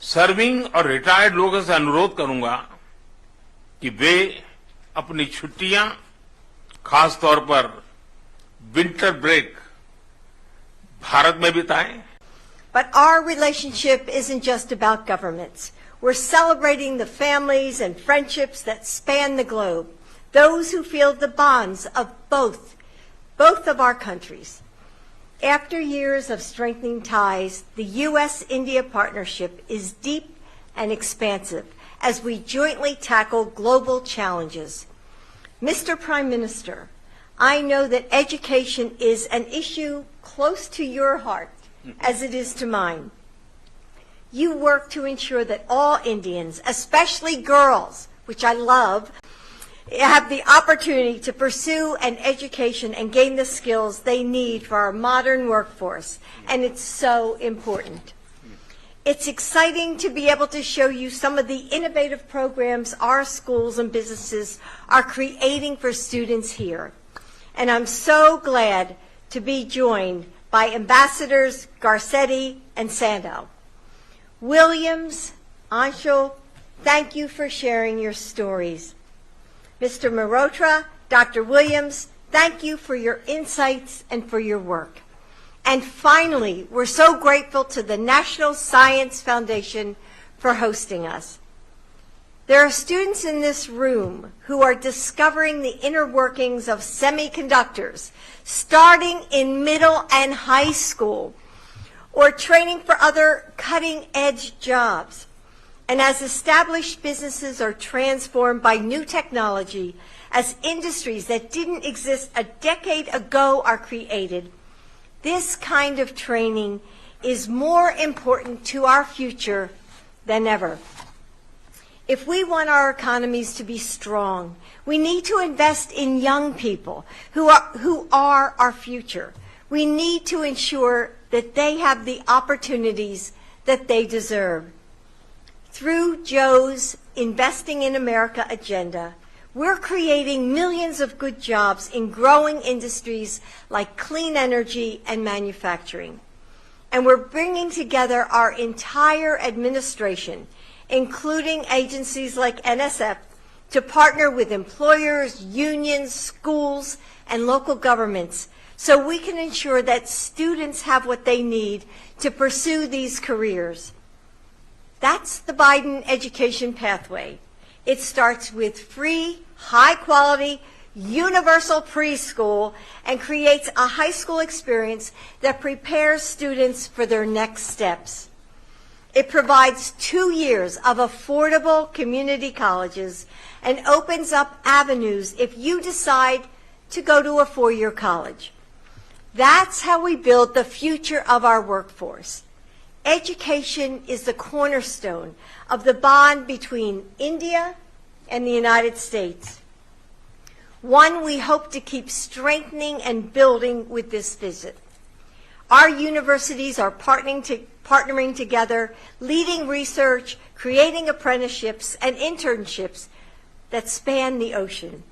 सर्विंग और रिटायर्ड लोगों से अनुरोध करूंगा कि वे अपनी छुट्टियां, खासतौर पर विंटर ब्रेक, भारत में बिताएं। But our relationship isn't just about governments. We're celebrating the families and friendships that span the globe, those who feel the bonds of both of our countries. After years of strengthening ties, the U.S.-India partnership is deep and expansive as we jointly tackle global challenges. Mr. Prime Minister, I know that education is an issue close to your heart, as it is to mine. You work to ensure that all Indians, especially girls, which I love, have the opportunity to pursue an education and gain the skills they need for our modern workforce, and it's so important. It's exciting to be able to show you some of the innovative programs our schools and businesses are creating for students here. And I'm so glad to be joined by Ambassadors Garcetti and Sandow. Williams, Anshul, thank you for sharing your stories. Mr. Mehrotra, Dr. Williams, thank you for your insights and for your work. And finally, we're so grateful to the National Science Foundation for hosting us. There are students in this room who are discovering the inner workings of semiconductors, starting in middle and high school, or training for other cutting-edge jobs. And as established businesses are transformed by new technology, as industries that didn't exist a decade ago are created, this kind of training is more important to our future than ever. If we want our economies to be strong, we need to invest in young people who are our future. We need to ensure that they have the opportunities that they deserve. Through Joe's Investing in America agenda, we're creating millions of good jobs in growing industries like clean energy and manufacturing. And we're bringing together our entire administration, including agencies like NSF, to partner with employers, unions, schools, and local governments so we can ensure that students have what they need to pursue these careers. That's the Biden education pathway. It starts with free, high-quality, universal preschool, and creates a high school experience that prepares students for their next steps. It provides 2 years of affordable community colleges and opens up avenues if you decide to go to a 4-year college. That's how we build the future of our workforce. Education is the cornerstone of the bond between India and the United States, one we hope to keep strengthening and building with this visit. Our universities are partnering together, leading research, creating apprenticeships and internships that span the ocean.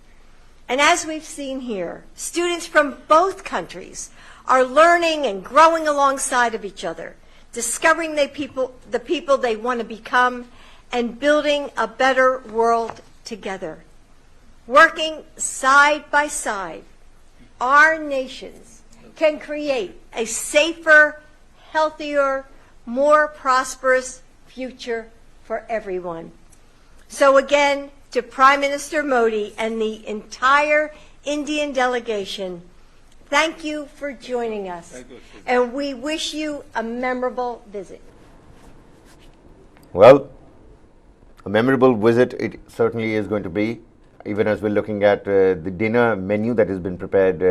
And as we've seen here, students from both countries are learning and growing alongside of each other, discovering the people they want to become, and building a better world together. Working side by side, our nations can create a safer, healthier, more prosperous future for everyone. So again, to Prime Minister Modi and the entire Indian delegation, thank you for joining us, and we wish you a memorable visit. Well, a memorable visit it certainly is going to be, even as we're looking at the dinner menu that has been prepared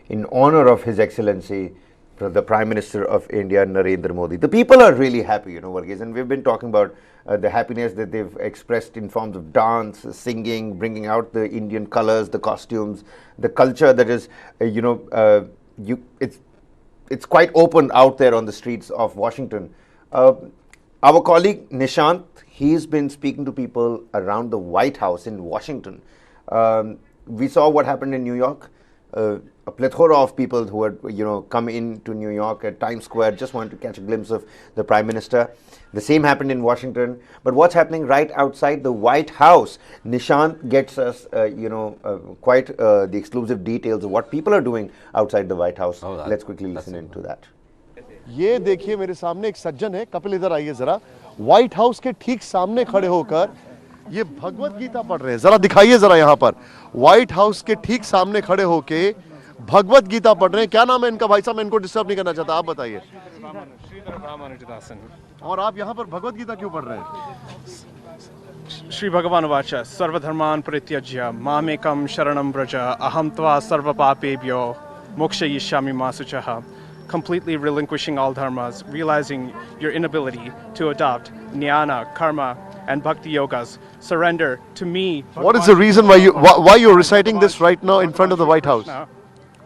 in honor of His Excellency, the Prime Minister of India, Narendra Modi. The people are really happy, Varghese, and we've been talking about the happiness that they've expressed in forms of dance, singing, bringing out the Indian colors, the costumes, the culture that is, it's quite open out there on the streets of Washington. Our colleague Nishant, he's been speaking to people around the White House in Washington. We saw what happened in New York. A plethora of people who had, come into New York at Times Square, just wanted to catch a glimpse of the Prime Minister. The same happened in Washington. But what's happening right outside the White House? Nishant gets us, quite the exclusive details of what people are doing outside the White House. Let's quickly listen into that. ये देखिए मेरे सामने एक सज्जन है, कपिल इधर आइए जरा, white house के ठीक सामने खड़े होकर ये भगवत गीता पढ़ रहे हैं. जरा दिखाइए जरा यहाँ पर व्हाइट हाउस के ठीक सामने खड़े होके भगवत गीता पढ़ रहे हैं. क्या नाम है इनका? भाई साहब, मैं इनको डिस्टर्ब नहीं करना चाहता, आप बताइए. और आप यहाँ पर भगवत गीता क्यों पढ़ रहे हैं? श्री भगवान वाच सर्वधर्मान परित्यज्य मामेकं शरणं व्रज अहं त्वा सर्वपापेभ्यो मोक्षयिष्यामि मा शुचः. Completely relinquishing all dharmas, realizing your inability to adopt jnana, karma, and bhakti yogas. Surrender to me. What is the reason why you're reciting this right now in front of the White House?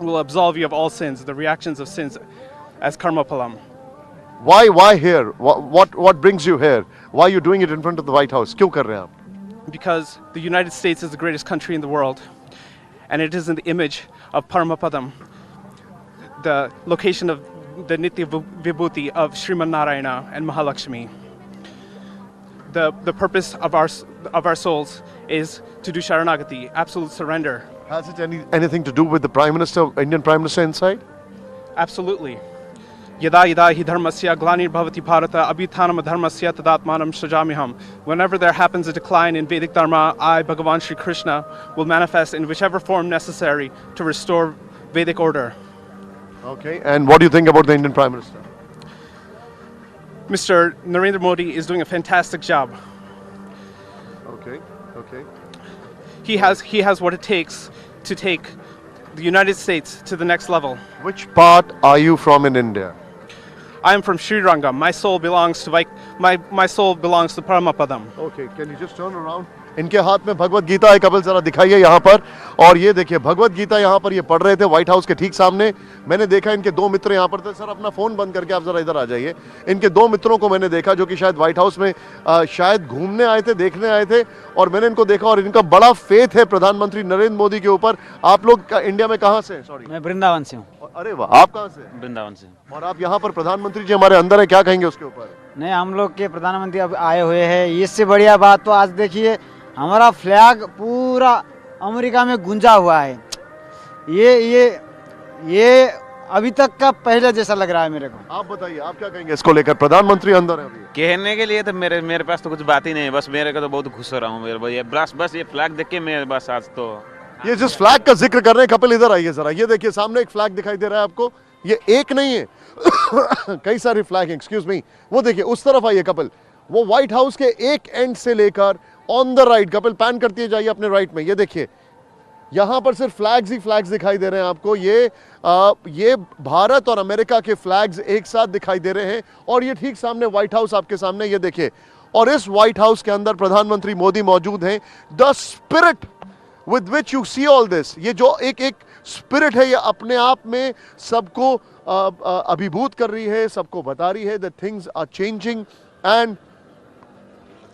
Will absolve you of all sins, the reactions of sins as karma palam. Why here? What brings you here? Why are you doing it in front of the White House? क्यों कर रहे हैं आप? Because the United States is the greatest country in the world, and it is in the image of Paramapadam, the location of the Nitya Vibhuti of Sriman Narayana and Mahalakshmi. The purpose of our souls is to do Sharanagati, absolute surrender. Has it anything to do with the Prime Minister, Indian Prime Minister inside? Absolutely. Yada yada hi dharmasya glanir bhavati bharata abhithanam dharmasya tadatmanam sajamiham. Whenever there happens a decline in Vedic Dharma, I, Bhagavan Shri Krishna, will manifest in whichever form necessary to restore Vedic order. Okay, and what do you think about the Indian Prime Minister? Mr. Narendra Modi is doing a fantastic job. Okay. He has what it takes to take the United States to the next level. Which part are you from in India? I am from Sri Ranga. My soul belongs to my soul belongs to Paramapadam. Okay, can you just turn around? इनके हाथ में भगवत गीता है, कपिल जरा दिखाइए यहाँ पर. और ये देखिए भगवत गीता यहाँ पर ये पढ़ रहे थे व्हाइट हाउस के ठीक सामने. मैंने देखा इनके दो मित्र यहाँ पर थे. सर अपना फोन बंद करके आप जरा इधर आ जाइए. इनके दो मित्रों को मैंने देखा जो कि शायद व्हाइट हाउस में शायद घूमने आए थे, देखने आए थे, और मैंने इनको देखा और इनका बड़ा फेथ है प्रधानमंत्री नरेंद्र मोदी के ऊपर. आप लोग इंडिया में कहाँ से? सॉरी, मैं वृंदावन से हूँ. अरे वाह, आप कहाँ से? वृंदावन से. और आप यहाँ पर प्रधानमंत्री जी हमारे अंदर है, क्या कहेंगे उसके ऊपर? नहीं, हम लोग के प्रधानमंत्री अब आए हुए हैं. इससे बढ़िया बात तो आज देखिए हमारा फ्लैग पूरा अमेरिका में गुंजा हुआ है. ये अभी तक का पहले जैसा लग रहा है मेरे को. आप बताइए, आप क्या कहेंगे इसको लेकर? प्रधानमंत्री अंदर है अभी. कहने के लिए तो मेरे पास तो कुछ बात ही नहीं है. बस मेरे को तो बहुत खुश हो रहा हूँ. बस ये फ्लैग देख के मैं बस आज तो ये जिस फ्लैग का जिक्र कर रहे हैं, कपिल इधर आइए जरा, ये देखिए सामने एक फ्लैग दिखाई दे रहा है आपको, ये एक नहीं है कई सारी फ्लैग हैं, एक्सक्यूज मी, वो देखिए उस तरफ आइए कपिल, वो व्हाइट हाउस के एक एंड से लेकर on the right, Kapil pan करती जाइए अपने राइट में, ये देखिए यहां पर सिर्फ फ्लैग्स ही फ्लैग्स दिखाई दे रहे हैं आपको, ये भारत और अमेरिका के फ्लैग्स एक साथ दिखाई दे रहे हैं, और ये ठीक सामने व्हाइट हाउस आपके सामने, ये देखिए, और इस व्हाइट हाउस के अंदर प्रधानमंत्री मोदी मौजूद हैं। The spirit with which you see all this, ये जो एक स्पिरिट है, ये अपने आप में सबको अभिभूत कर रही है, सबको बता रही है that things are changing and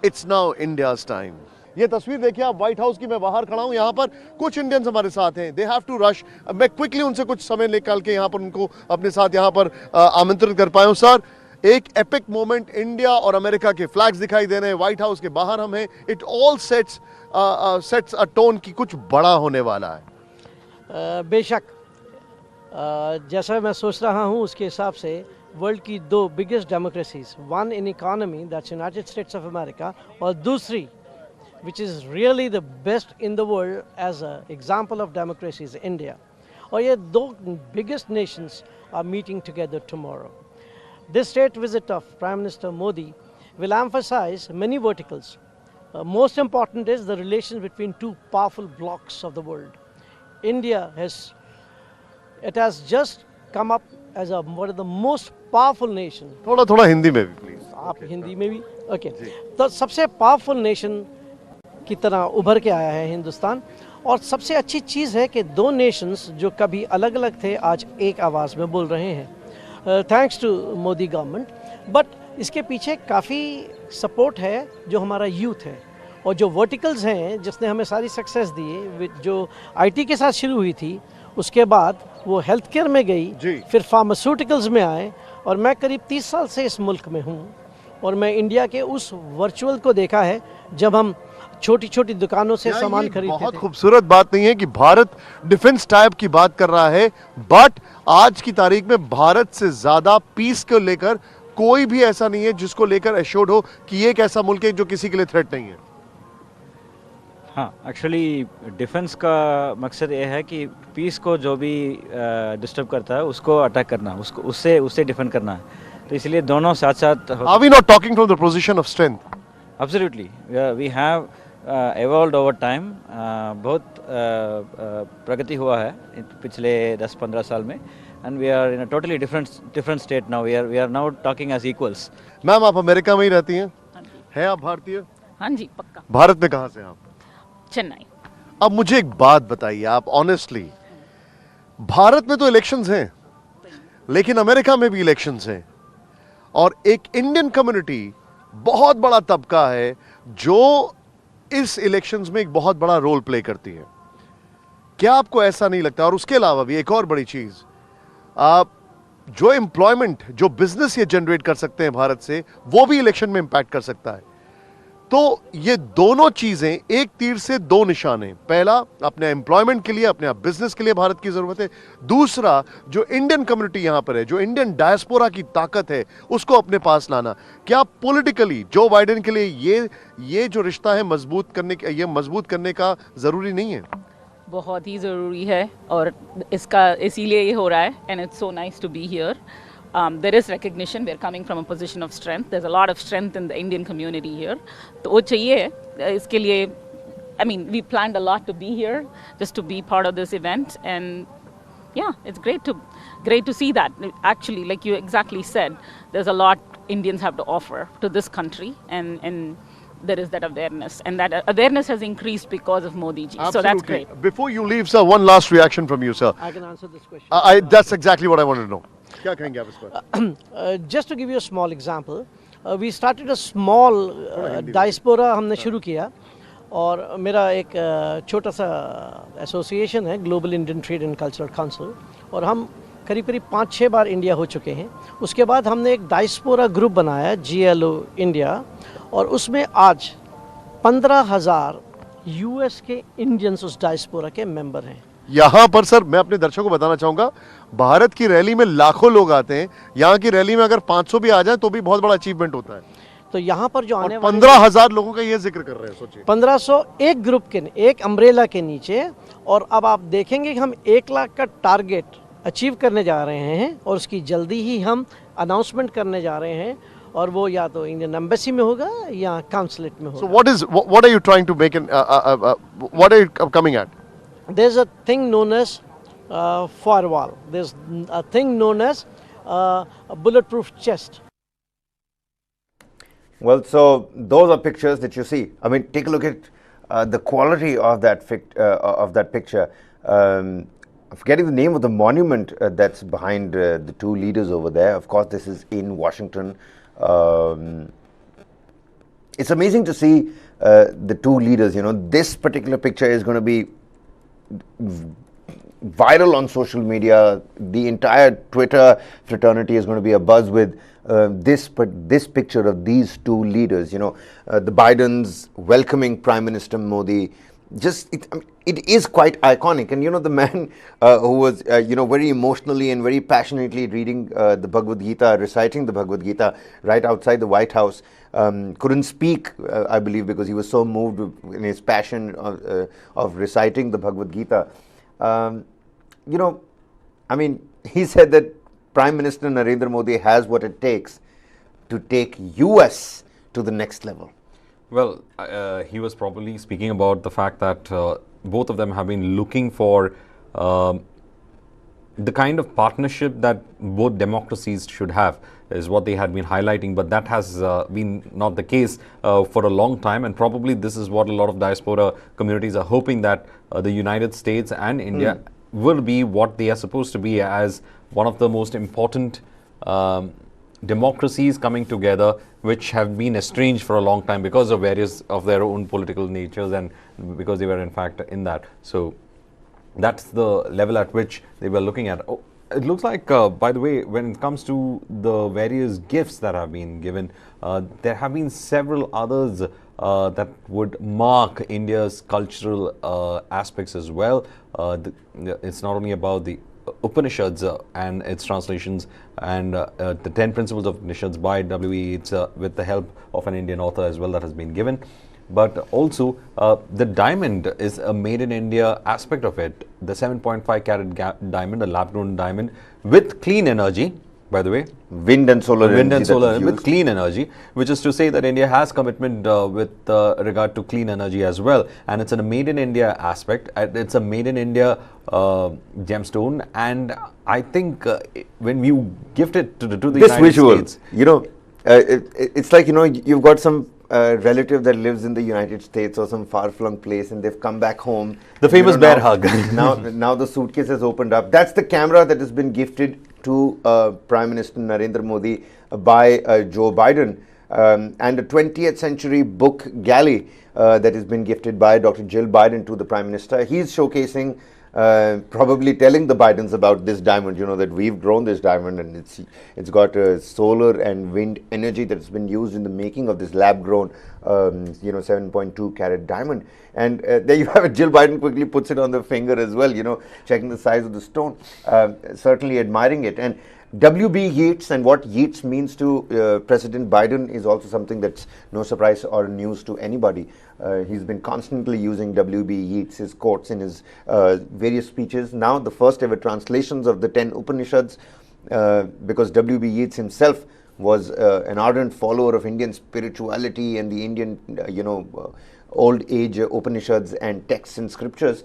it's now India's time. ये तस्वीर देखिए आप व्हाइट हाउस की, मैं बाहर खड़ा हूं, यहाँ पर कुछ इंडियंस हमारे साथ हैं, दे हैव टू रश, मैं क्विकली उनसे कुछ समय निकाल के यहाँ पर उनको अपने साथ यहाँ पर आमंत्रित कर पाया हूं। सर, एक एपिक मोमेंट, इंडिया और अमेरिका के फ्लैग्स दिखाई दे रहे हैं, व्हाइट हाउस के बाहर हम हैं, it all sets a tone की कुछ बड़ा होने वाला है। बेशक जैसा मैं सोच रहा हूँ उसके हिसाब से वर्ल्ड की दो biggest democracies, one in economy that's United states of America, और दूसरी which is really the best in the world as an example of democracy is India. और ये दो biggest nations are meeting together tomorrow. This state visit of Prime Minister Modi will emphasize many verticals. Most important is the relations between two powerful blocks of the world. India has just come up as one of the most powerful nation. थोड़ा हिंदी में भी please. आप हिंदी में भी okay. तो सबसे powerful nation की तरह उभर के आया है हिंदुस्तान, और सबसे अच्छी चीज़ है कि दो नेशंस जो कभी अलग अलग थे आज एक आवाज़ में बोल रहे हैं, thanks to Modi government. But इसके पीछे काफ़ी सपोर्ट है जो हमारा यूथ है, और जो वर्टिकल्स हैं जिसने हमें सारी सक्सेस दी, जो आईटी के साथ शुरू हुई थी, उसके बाद वो हेल्थ केयर में गई, फिर फार्मास्यूटिकल्स में आए, और मैं करीब 30 साल से इस मुल्क में हूँ, और मैं इंडिया के उस वर्चुअल को देखा है जब हम छोटी छोटी दुकानों से सामान खरीदते थे। बहुत खूबसूरत बात नहीं है कि भारत डिफेंस टाइप की बात कर रहा है, बट आज की तारीख में भारत से ज्यादा पीस को लेकर कोई भी ऐसा नहीं है जिसको लेकर एश्योर्ड हो कि ये एक ऐसा मुल्क है जो किसी के लिए थ्रेट नहीं है। हाँ, एक्चुअली डिफेंस का मकसद ये है कि पीस को जो भी डिस्टर्ब करता है उसको अटैक करना, उसको उससे डिफेंड करना है, तो इसलिए दोनों साथ साथ। Are we not talking from the position of strength? Absolutely, we have evolved over time. बहुत प्रगति हुआ है पिछले 10-15 साल में, and we are in a totally different state now. We are now talking as equals. Ma'am, आप America में ही रहती हैं? हैं आप भारतीय? हाँ जी, पक्का। भारत में कहाँ से आप? चेन्नई। अब मुझे एक बात बताइए आप ऑनेस्टली, भारत में तो इलेक्शंस हैं, लेकिन अमेरिका में भी इलेक्शंस हैं, और एक इंडियन कम्युनिटी बहुत बड़ा तबका है जो इस इलेक्शंस में एक बहुत बड़ा रोल प्ले करती है। क्या आपको ऐसा नहीं लगता? और उसके अलावा भी एक और बड़ी चीज, आप जो एम्प्लॉयमेंट, जो बिजनेस ये जनरेट कर सकते हैं भारत से, वो भी इलेक्शन में इंपैक्ट कर सकता है। तो ये दोनों चीजें एक तीर से दो निशान हैं। पहला, अपने एम्प्लॉयमेंट के लिए, अपने बिजनेस के लिए भारत की जरूरत है। दूसरा, जो इंडियन कम्युनिटी यहां पर है, जो इंडियन डायस्पोरा की ताकत है, उसको अपने पास लाना। क्या पॉलिटिकली जो बाइडेन के लिए ये जो रिश्ता है मजबूत करने का जरूरी नहीं है? बहुत ही ज़रूरी है, और इसका इसीलिए ये हो रहा है, and it's so nice to be here. There is recognition. We are coming from a position of strength. There's a lot of strength in the Indian community here. तो वो चाहिए इसके लिए. I mean, we planned a lot to be here, just to be part of this event, and yeah, it's great to see that. Actually, like you exactly said, there's a lot Indians have to offer to this country, and there is that awareness, and that awareness has increased because of Modi ji. Absolutely. So that's great. Before you leave, sir, one last reaction from you, sir. I can answer this question. That's exactly what I wanted to know. क्या कहेंगे आप इस पर? Just to give you a small example, we started a small diaspora हमने शुरू किया, और मेरा एक छोटा सा एसोसिएशन है, global Indian trade and cultural council, और हम करीब 5-6 बार इंडिया हो चुके हैं। उसके बाद हमने एक डायस्पोरा ग्रुप बनाया, GLO इंडिया, और उसमें आज 15,000 US के इंडियंस उस डायस्पोरा के मेंबर हैं। यहाँ पर सर मैं अपने दर्शकों को बताना चाहूंगा, भारत की रैली में लाखों लोग आते हैं, यहाँ की रैली में अगर 500 भी आ जाए तो भी बहुत बड़ा अचीवमेंट होता है। तो यहाँ पर जो आने वाले 15,000 लोगों का ये जिक्र कर रहे हैं, सोचिए 1500 एक ग्रुप के, एक अम्ब्रेला के नीचे। और अब आप देखेंगे कि हम 1 लाख का टारगेट अचीव करने जा रहे हैं और उसकी जल्दी ही हम अनाउंसमेंट करने जा रहे हैं, और वो या तो इंडियन एम्बेसी में होगा या काउंसलेट में होगा। So what are you trying to make what are you coming at? There's a thing known as firewall. There's a thing known as a bulletproof chest. Well, so those are pictures that you see. I mean, take a look at the quality of that picture. I'm forgetting the name of the monument that's behind the two leaders over there. Of course, this is in Washington. It's amazing to see the two leaders. You know, this particular picture is going to be viral on social media. The entire Twitter fraternity is going to be abuzz with this picture of these two leaders. You know, the Bidens welcoming Prime Minister Modi. It is quite iconic. And you know, the man who was very emotionally and very passionately reading the Bhagavad Gita, reciting the Bhagavad Gita right outside the White House, couldn't speak, I believe, because he was so moved in his passion of reciting the Bhagavad Gita. He said that Prime Minister Narendra Modi has what it takes to take US to the next level. Well, he was probably speaking about the fact that both of them have been looking for the kind of partnership that both democracies should have, is what they had been highlighting, but that has been not the case for a long time, and probably this is what a lot of diaspora communities are hoping, that the United States and India will be what they are supposed to be, as one of the most important democracies coming together, which have been estranged for a long time because of various of their own political natures, and because they were in fact in that. So that's the level at which they were looking at. Oh, it looks like, by the way, when it comes to the various gifts that have been given, there have been several others that would mark India's cultural aspects as well. It's not only about the Upanishads and its translations and the 10 principles of Upanishads by W.E. It's with the help of an Indian author as well that has been given. But also the diamond is a made in India aspect of it. The 7.5 carat diamond, a lab grown diamond with clean energy, by the way. Wind and solar energy with clean energy, which is to say that India has commitment with regard to clean energy as well. And it's a made in India aspect. It's a made in India gemstone. And I think when you gift it to the United States. You know, it's like, you know, you've got some relative that lives in the United States or some far-flung place, and they've come back home. The famous bear hug. now the suitcase has opened up. That's the camera that has been gifted to Prime Minister Narendra Modi by Joe Biden, and a 20th century book galley that has been gifted by Dr. Jill Biden to the Prime Minister. He's showcasing, probably telling the Bidens about this diamond, you know, that we've grown this diamond, and it's got solar and wind energy that's been used in the making of this lab-grown 7.2 carat diamond. And there you have it. Jill Biden quickly puts it on the finger as well, you know, checking the size of the stone, certainly admiring it. And W.B. Yeats, and what Yeats means to President Biden is also something that's no surprise or news to anybody. He's been constantly using W.B. Yeats, his quotes in his various speeches. Now the first ever translations of the 10 Upanishads, because W.B. Yeats himself was an ardent follower of Indian spirituality and the Indian, old age Upanishads and texts and scriptures.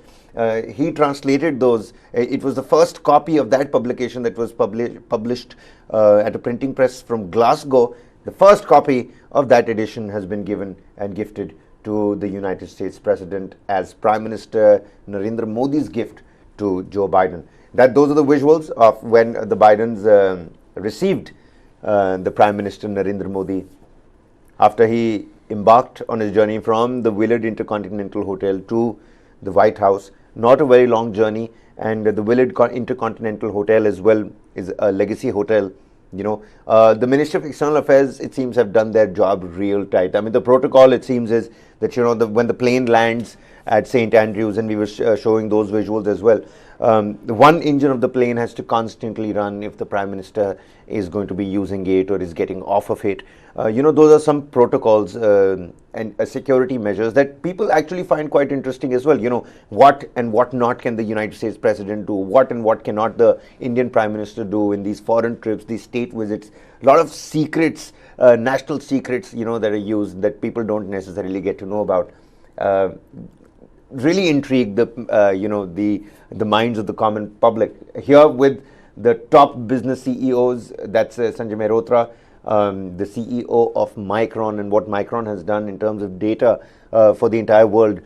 He translated those. It was the first copy of that publication that was published at a printing press from Glasgow. The first copy of that edition has been given and gifted to the United States President as Prime Minister Narendra Modi's gift to Joe Biden. Those are the visuals of when the Bidens received the Prime Minister Narendra Modi after he embarked on his journey from the Willard Intercontinental Hotel to the White House. Not a very long journey, and the Willard Intercontinental Hotel as well is a legacy hotel. You know, the Ministry of External Affairs, it seems, have done their job real tight. I mean, the protocol, it seems, is that, you know, when the plane lands at St. Andrews, and we were showing those visuals as well, the one engine of the plane has to constantly run if the Prime Minister is going to be using it or is getting off of it. those are some protocols and security measures that people actually find quite interesting as well. What and what not can the United States President do? What and what cannot the Indian Prime Minister do in these foreign trips, these state visits? A lot of secrets, national secrets, that are used that people don't necessarily get to know about. Really intrigue the minds of the common public. Here with the top business CEOs, that's Sanjay Mehrotra, the CEO of Micron, and what Micron has done in terms of data for the entire world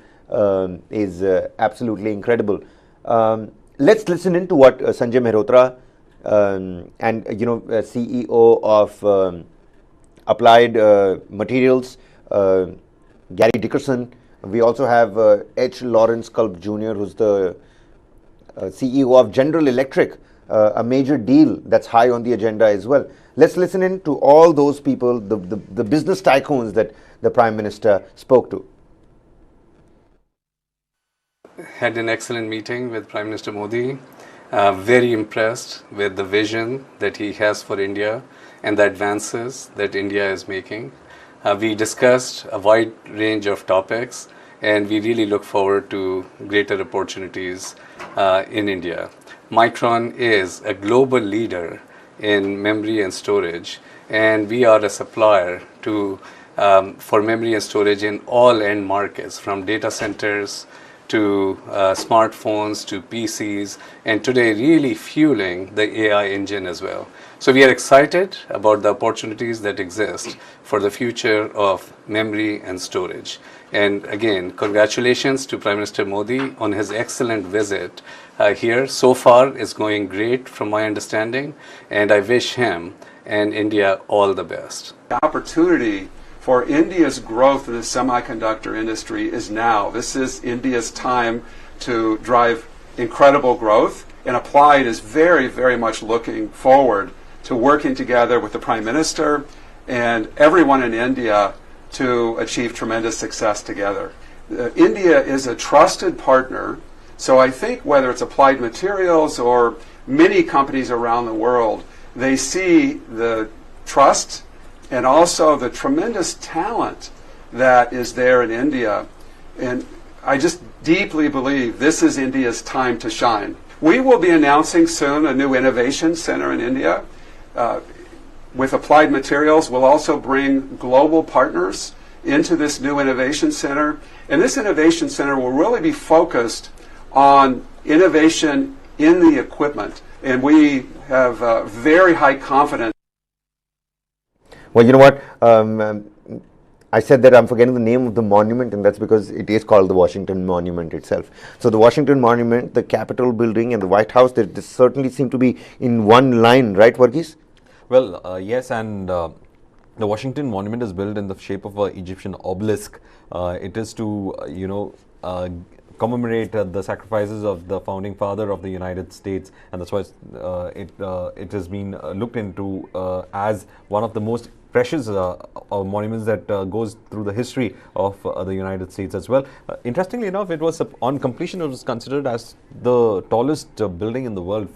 is absolutely incredible. Let's listen into what Sanjay Mehrotra and CEO of Applied Materials, Gary Dickerson. We also have H. Lawrence Culp Jr., who's the CEO of General Electric, a major deal that's high on the agenda as well. Let's listen in to all those people, the business tycoons that the Prime Minister spoke to. Had an excellent meeting with Prime Minister Modi. Very impressed with the vision that he has for India and the advances that India is making. We discussed a wide range of topics, and we really look forward to greater opportunities in India. Micron is a global leader in memory and storage, and we are a supplier for memory and storage in all end markets, from data centers to smartphones to PCs, and today really fueling the AI engine as well. So we are excited about the opportunities that exist for the future of memory and storage. And again, congratulations to Prime Minister Modi on his excellent visit here. So far, it's going great from my understanding, and I wish him and India all the best. The opportunity for India's growth in the semiconductor industry is now. This is India's time to drive incredible growth, and Applied is very, very much looking forward to working together with the Prime Minister and everyone in India to achieve tremendous success together. India is a trusted partner, so I think whether it's Applied Materials or many companies around the world, they see the trust and also the tremendous talent that is there in India. And I just deeply believe this is India's time to shine. We will be announcing soon a new innovation center in India. With Applied Materials, we'll also bring global partners into this new innovation center. And this innovation center will really be focused on innovation in the equipment. And we have very high confidence. Well, you know what? I said that I'm forgetting the name of the monument, and that's because it is called the Washington Monument itself. So the Washington Monument, the Capitol building, and the White House, they certainly seem to be in one line, right, Varghese? Well, yes, and the Washington Monument is built in the shape of an Egyptian obelisk. It is to, commemorate the sacrifices of the founding father of the United States, and that's why it has been looked into as one of the most precious monuments that goes through the history of the United States as well. Interestingly enough, it was on completion, it was considered as the tallest building in the world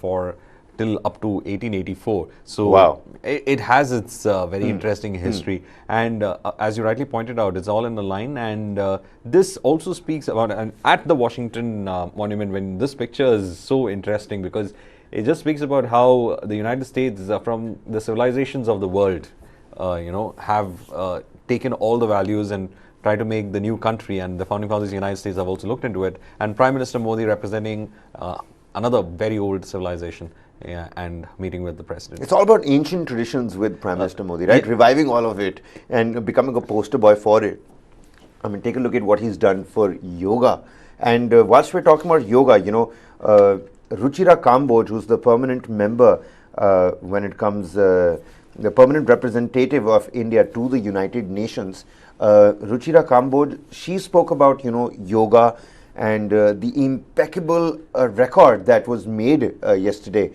till up to 1884. So wow. It has its very interesting history, and as you rightly pointed out, it's all in the line. And this also speaks about, and at the Washington Monument, when this picture is so interesting because it just speaks about how the United States, from the civilizations of the world, have taken all the values and try to make the new country, and the founding fathers of the United States have also looked into it, and Prime Minister Modi representing another very old civilization and meeting with the president. It's all about ancient traditions with Prime Minister Modi, right? Reviving all of it and becoming a poster boy for it. I mean, take a look at what he's done for yoga. And whilst we're talking about yoga, Ruchira Kamboj, who's the permanent member when it comes, the permanent representative of India to the United Nations, Ruchira Kamboj, she spoke about, yoga and the impeccable record that was made yesterday.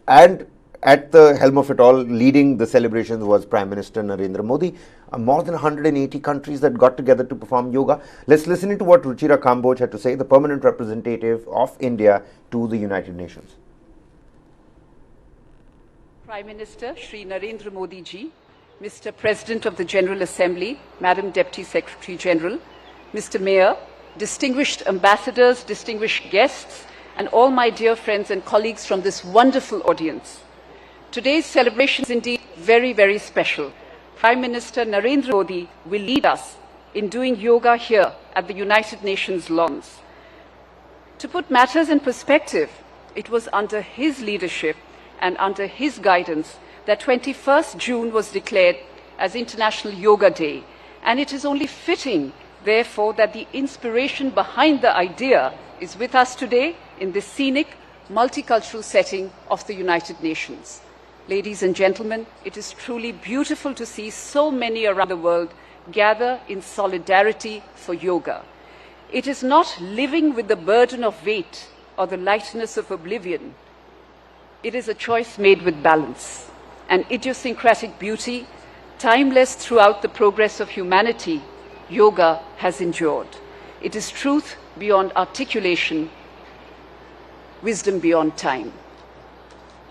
And at the helm of it all, leading the celebrations, was Prime Minister Narendra Modi. More than 180 countries that got together to perform yoga. Let's listen to what Ruchira Kamboj had to say, the permanent representative of India to the United Nations. Prime Minister Shri Narendra Modi ji, Mr. President of the General Assembly, Madam Deputy Secretary General, Mr. Mayor, distinguished ambassadors, distinguished guests, and all my dear friends and colleagues from this wonderful audience. Today's celebration is indeed very, very special. Prime Minister Narendra Modi will lead us in doing yoga here at the United Nations lawns. To put matters in perspective, it was under his leadership and under his guidance that 21st June was declared as International Yoga Day, and it is only fitting, therefore, that the inspiration behind the idea is with us today in this scenic, multicultural setting of the United Nations. Ladies and gentlemen, it is truly beautiful to see so many around the world gather in solidarity for yoga. It is not living with the burden of weight or the lightness of oblivion. It is a choice made with balance, an idiosyncratic beauty, timeless throughout the progress of humanity. Yoga has endured. It is truth beyond articulation, wisdom beyond time.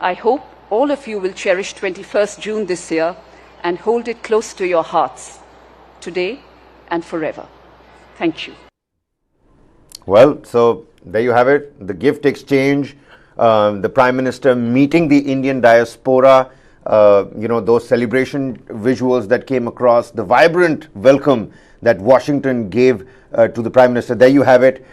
I hope all of you will cherish 21st June this year and hold it close to your hearts, today and forever. Thank you. Well, so there you have it, the gift exchange, the Prime Minister meeting the Indian diaspora, those celebration visuals that came across, the vibrant welcome that Washington gave to the Prime Minister. There you have it,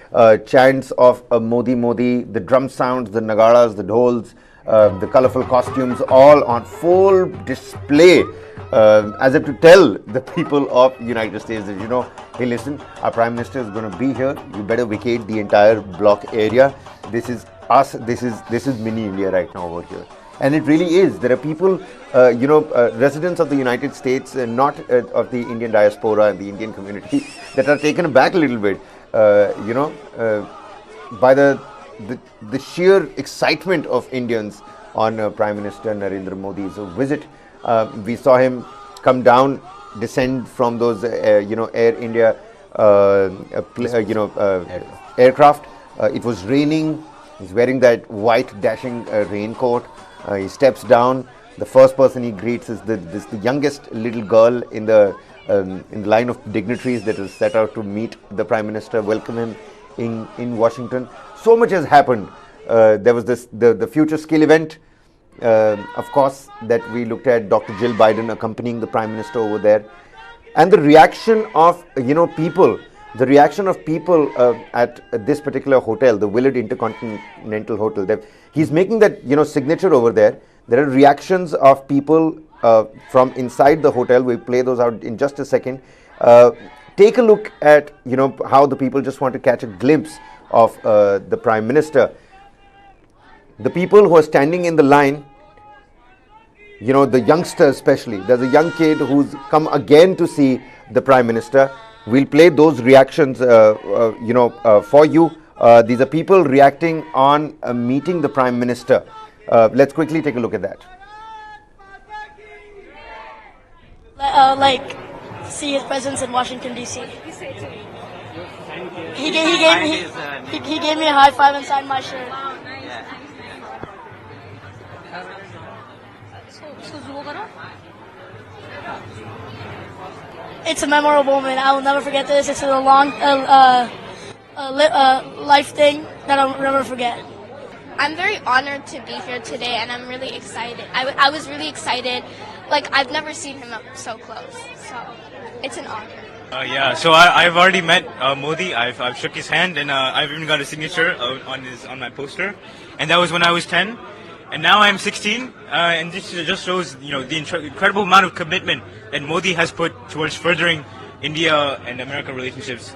chants of Modi, Modi, the drum sounds, the nagaras, the dhols, the colorful costumes, all on full display, as if to tell the people of the United States that, hey, listen, our Prime Minister is going to be here. You better vacate the entire block area. This is us. This is mini India right now over here. And it really is. There are people, residents of the United States, not of the Indian diaspora and the Indian community, that are taken aback a little bit, by the sheer excitement of Indians on Prime Minister Narendra Modi's visit. We saw him come down, descend from those, Air India, aircraft. It was raining. He's wearing that white dashing raincoat. He steps down. The first person he greets is the youngest little girl in the line of dignitaries that is set out to meet the Prime Minister, welcome him in Washington. So much has happened. There was the Future Skill event, of course, that we looked at, Dr. Jill Biden accompanying the Prime Minister over there, and the reaction of people. The reaction of people at this particular hotel, the Willard Intercontinental Hotel, he's making that signature over there. There are reactions of people from inside the hotel. We'll play those out in just a second. Take a look at how the people just want to catch a glimpse of the Prime Minister. The people who are standing in the line, the youngsters especially. There's a young kid who's come again to see the Prime Minister. We'll play those reactions, for you. These are people reacting on meeting the Prime Minister. Let's quickly take a look at that. See his presence in Washington, D.C. He gave me a high five and signed my shirt. It's a memorable moment. I will never forget this. It's a long life thing that I'll never forget. I'm very honored to be here today, and I'm really excited. I was really excited. I've never seen him up so close, so it's an honor. So I've already met Modi. I've shook his hand, and I've even got a signature on my poster. And that was when I was 10. And now I'm 16, and this just shows, the incredible amount of commitment that Modi has put towards furthering India and American relationships,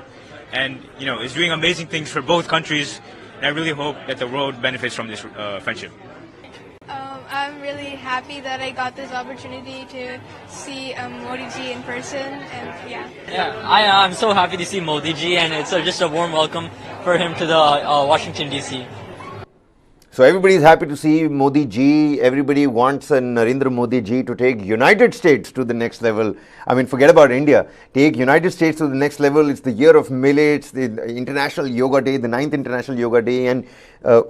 and is doing amazing things for both countries. And I really hope that the world benefits from this friendship. I'm really happy that I got this opportunity to see Modi ji in person, and I'm so happy to see Modi ji, and it's just a warm welcome for him to the Washington, D.C. So everybody is happy to see Modi ji. Everybody wants Narendra Modi ji to take United States to the next level. I mean, forget about India. Take United States to the next level. It's the year of millets, the International Yoga Day, the 9th International Yoga Day, and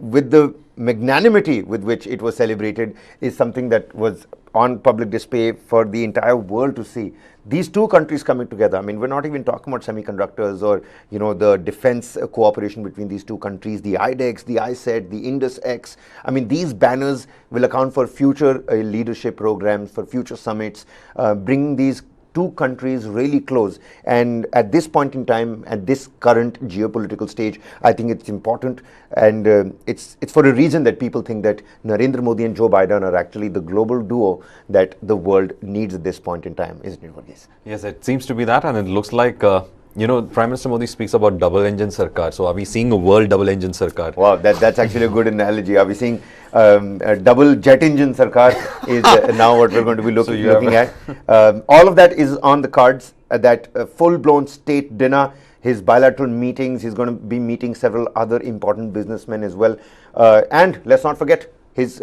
with the magnanimity with which it was celebrated is something that was on public display for the entire world to see. These two countries coming together, I mean, we're not even talking about semiconductors or, you know, the defense cooperation between these two countries, the IDEX, the ISET, the Indus X. I mean, these banners will account for future leadership programs, for future summits, bringing these two countries really close. And at this point in time, at this current geopolitical stage, I think it's important, and it's for a reason that people think that Narendra Modi and Joe Biden are actually the global duo that the world needs at this point in time, isn't it, Varghese? Yes, it seems to be that, and it looks like you know, Prime Minister Modi speaks about double engine sarkar. So are we seeing a world double engine sarkar? Wow, that's actually a good analogy. Are we seeing a double jet engine sarkar is now what we're going to be looking at. All of that is on the cards. That full-blown state dinner, his bilateral meetings, he's going to be meeting several other important businessmen as well. And let's not forget his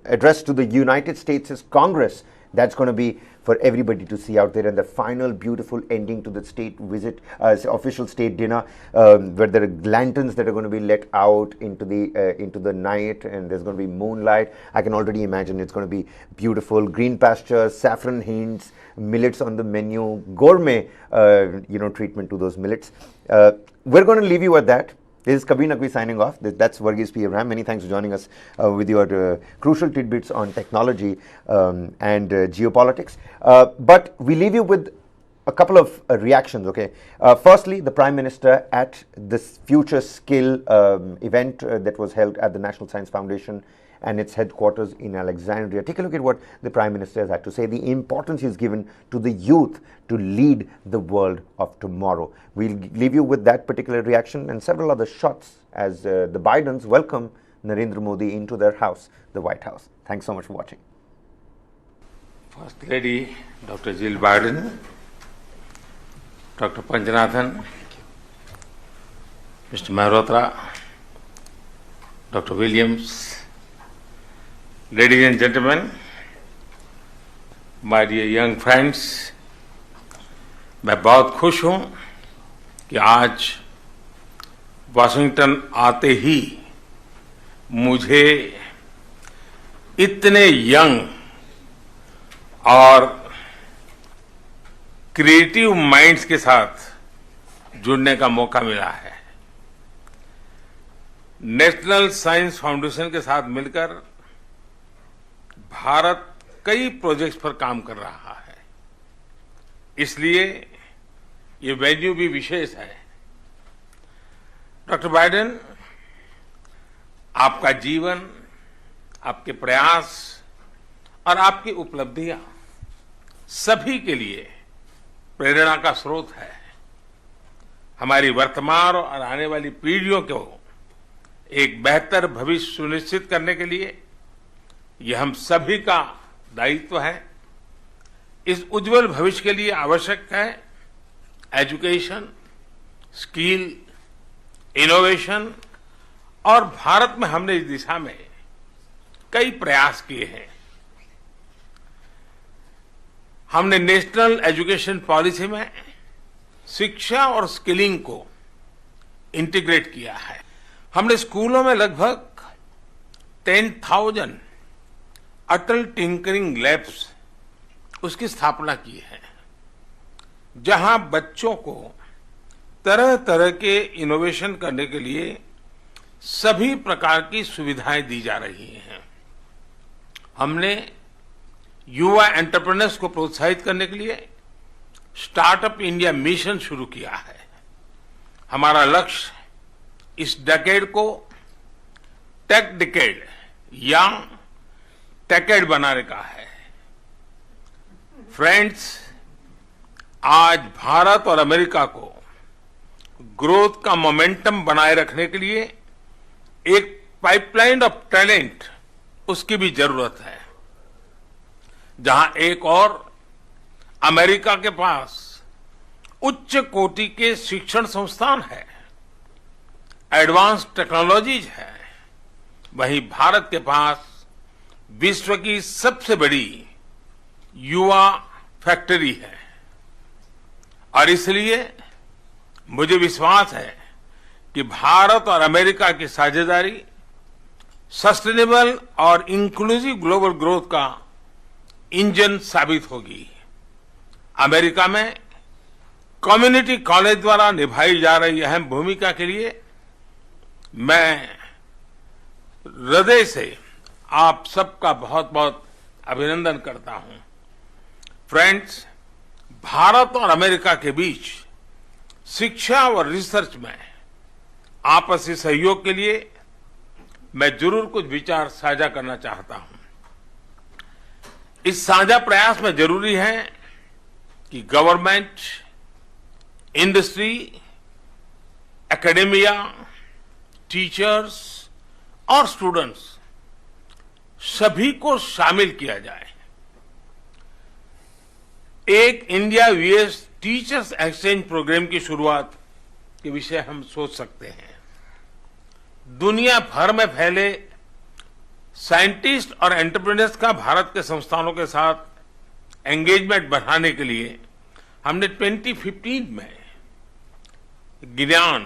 address to the United States' Congress. That's going to be for everybody to see out there, and the final beautiful ending to the state visit, official state dinner, where there are lanterns that are going to be let out into the night, and there's going to be moonlight. I can already imagine it's going to be beautiful. Green pastures, saffron hints, millets on the menu, gourmet, treatment to those millets. We're going to leave you at that. This is Kabir Naqvi signing off. That's Varghese P. Abraham. Many thanks for joining us with your crucial tidbits on technology and geopolitics. But we leave you with a couple of reactions, okay? Firstly, the Prime Minister at this Future Skill event that was held at the National Science Foundation and its headquarters in Alexandria. Take a look at what the Prime Minister has had to say, the importance he's given to the youth to lead the world of tomorrow. We'll leave you with that particular reaction and several other shots as the Bidens welcome Narendra Modi into their house, the White House. Thanks so much for watching. First Lady, Dr. Jill Biden, Dr. Panjanathan, Mr. Mehrotra, Dr. Williams, ladies and gentlemen, my dear young friends, मैं बहुत खुश हूँ कि आज Washington आते ही मुझे इतने young और क्रिएटिव माइंड्स के साथ जुड़ने का मौका मिला है। नेशनल साइंस फाउंडेशन के साथ मिलकर भारत कई प्रोजेक्ट्स पर काम कर रहा है, इसलिए ये वेन्यू भी विशेष है। डॉक्टर बाइडेन, आपका जीवन, आपके प्रयास और आपकी उपलब्धियां सभी के लिए प्रेरणा का स्रोत है। हमारी वर्तमान और आने वाली पीढ़ियों को एक बेहतर भविष्य सुनिश्चित करने के लिए यह हम सभी का दायित्व है। इस उज्जवल भविष्य के लिए आवश्यक है एजुकेशन, स्किल, इनोवेशन, और भारत में हमने इस दिशा में कई प्रयास किए हैं। हमने नेशनल एजुकेशन पॉलिसी में शिक्षा और स्किलिंग को इंटीग्रेट किया है। हमने स्कूलों में लगभग 10,000 अटल टिंकरिंग लैब्स उसकी स्थापना की है, जहां बच्चों को तरह तरह के इनोवेशन करने के लिए सभी प्रकार की सुविधाएं दी जा रही हैं। हमने युवा एंटरप्रेन्योर्स को प्रोत्साहित करने के लिए स्टार्टअप इंडिया मिशन शुरू किया है। हमारा लक्ष्य इस डेकेड को टेक डेकेड या टेकेड बनाने का है। फ्रेंड्स, आज भारत और अमेरिका को ग्रोथ का मोमेंटम बनाए रखने के लिए एक पाइपलाइन ऑफ टैलेंट उसकी भी जरूरत है। जहां एक और अमेरिका के पास उच्च कोटि के शिक्षण संस्थान है, एडवांस टेक्नोलॉजीज है, वहीं भारत के पास विश्व की सबसे बड़ी युवा फैक्ट्री है और इसलिए मुझे विश्वास है कि भारत और अमेरिका की साझेदारी सस्टेनेबल और इंक्लूसिव ग्लोबल ग्रोथ का इंजन साबित होगी। अमेरिका में कम्युनिटी कॉलेज द्वारा निभाई जा रही अहम भूमिका के लिए मैं हृदय से आप सबका बहुत बहुत अभिनंदन करता हूं। फ्रेंड्स, भारत और अमेरिका के बीच शिक्षा और रिसर्च में आपसी सहयोग के लिए मैं जरूर कुछ विचार साझा करना चाहता हूं। इस साझा प्रयास में जरूरी है कि गवर्नमेंट, इंडस्ट्री, एकेडेमिया, टीचर्स और स्टूडेंट्स सभी को शामिल किया जाए। एक India US teachers exchange programme की शुरुआत के विषय हम सोच सकते हैं। दुनिया भर में फैले साइंटिस्ट और एंटरप्रेन्योर्स का भारत के संस्थानों के साथ एंगेजमेंट बढ़ाने के लिए हमने 2015 में ज्ञान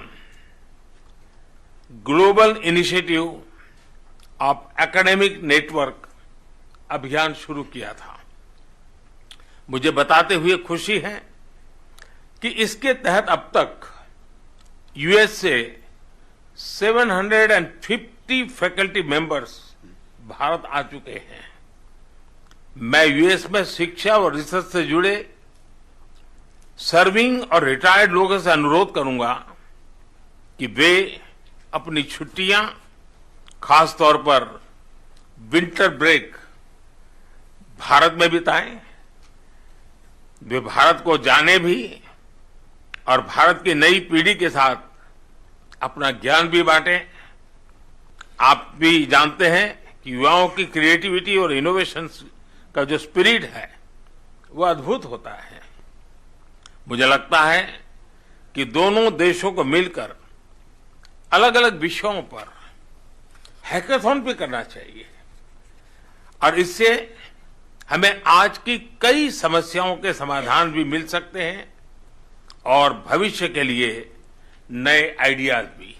global initiative of academic network अभियान शुरू किया था। मुझे बताते हुए खुशी है कि इसके तहत अब तक यूएस से 750 फैकल्टी मेंबर्स भारत आ चुके हैं। मैं यूएस में शिक्षा और रिसर्च से जुड़े सर्विंग और रिटायर्ड लोगों से अनुरोध करूंगा कि वे अपनी छुट्टियां, खासतौर पर विंटर ब्रेक, भारत में बिताएं। वे भारत को जाने भी और भारत की नई पीढ़ी के साथ अपना ज्ञान भी बांटें। आप भी जानते हैं कि युवाओं की क्रिएटिविटी और इनोवेशन का जो स्पिरिट है वो अद्भुत होता है। मुझे लगता है कि दोनों देशों को मिलकर अलग अलग विषयों पर हैकाथॉन भी करना चाहिए और इससे हमें आज की कई समस्याओं के समाधान भी मिल सकते हैं और भविष्य के लिए नए आइडियाज भी।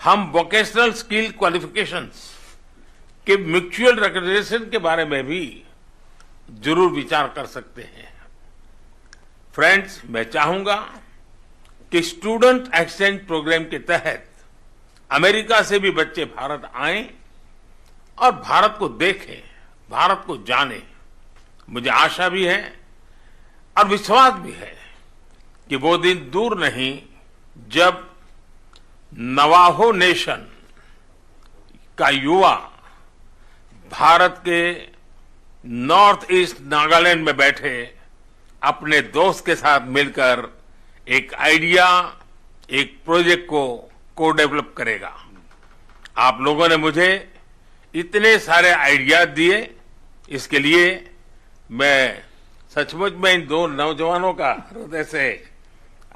हम वोकेशनल स्किल क्वालिफिकेशंस के म्यूचुअल रिकग्निशन के बारे में भी जरूर विचार कर सकते हैं। फ्रेंड्स, मैं चाहूंगा कि स्टूडेंट एक्सचेंज प्रोग्राम के तहत अमेरिका से भी बच्चे भारत आएं और भारत को देखें, भारत को जानें। मुझे आशा भी है और विश्वास भी है कि वो दिन दूर नहीं जब नवाहो नेशन का युवा भारत के नॉर्थ ईस्ट नागालैंड में बैठे अपने दोस्त के साथ मिलकर एक आइडिया, एक प्रोजेक्ट को डेवलप करेगा। आप लोगों ने मुझे इतने सारे आइडियाज दिए, इसके लिए मैं सचमुच में इन दो नौजवानों का हृदय से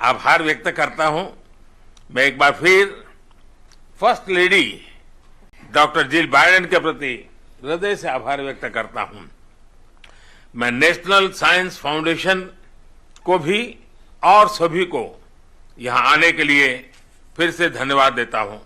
आभार व्यक्त करता हूं। मैं एक बार फिर first lady doctor Jill Biden के प्रति हृदय से आभार व्यक्त करता हूं। मैं नेशनल साइंस फाउंडेशन को भी और सभी को यहां आने के लिए फिर से धन्यवाद देता हूं।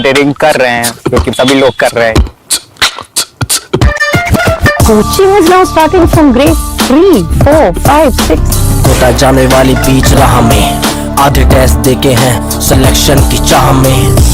इंजीनियरिंग कर रहे हैं, क्योंकि सभी लोग कर रहे हैं। Coaching is now starting from grade 3, 4, 5, 6. होता जाने वाली बीच राह में आधे टेस्ट देके हैं सिलेक्शन की चाह में।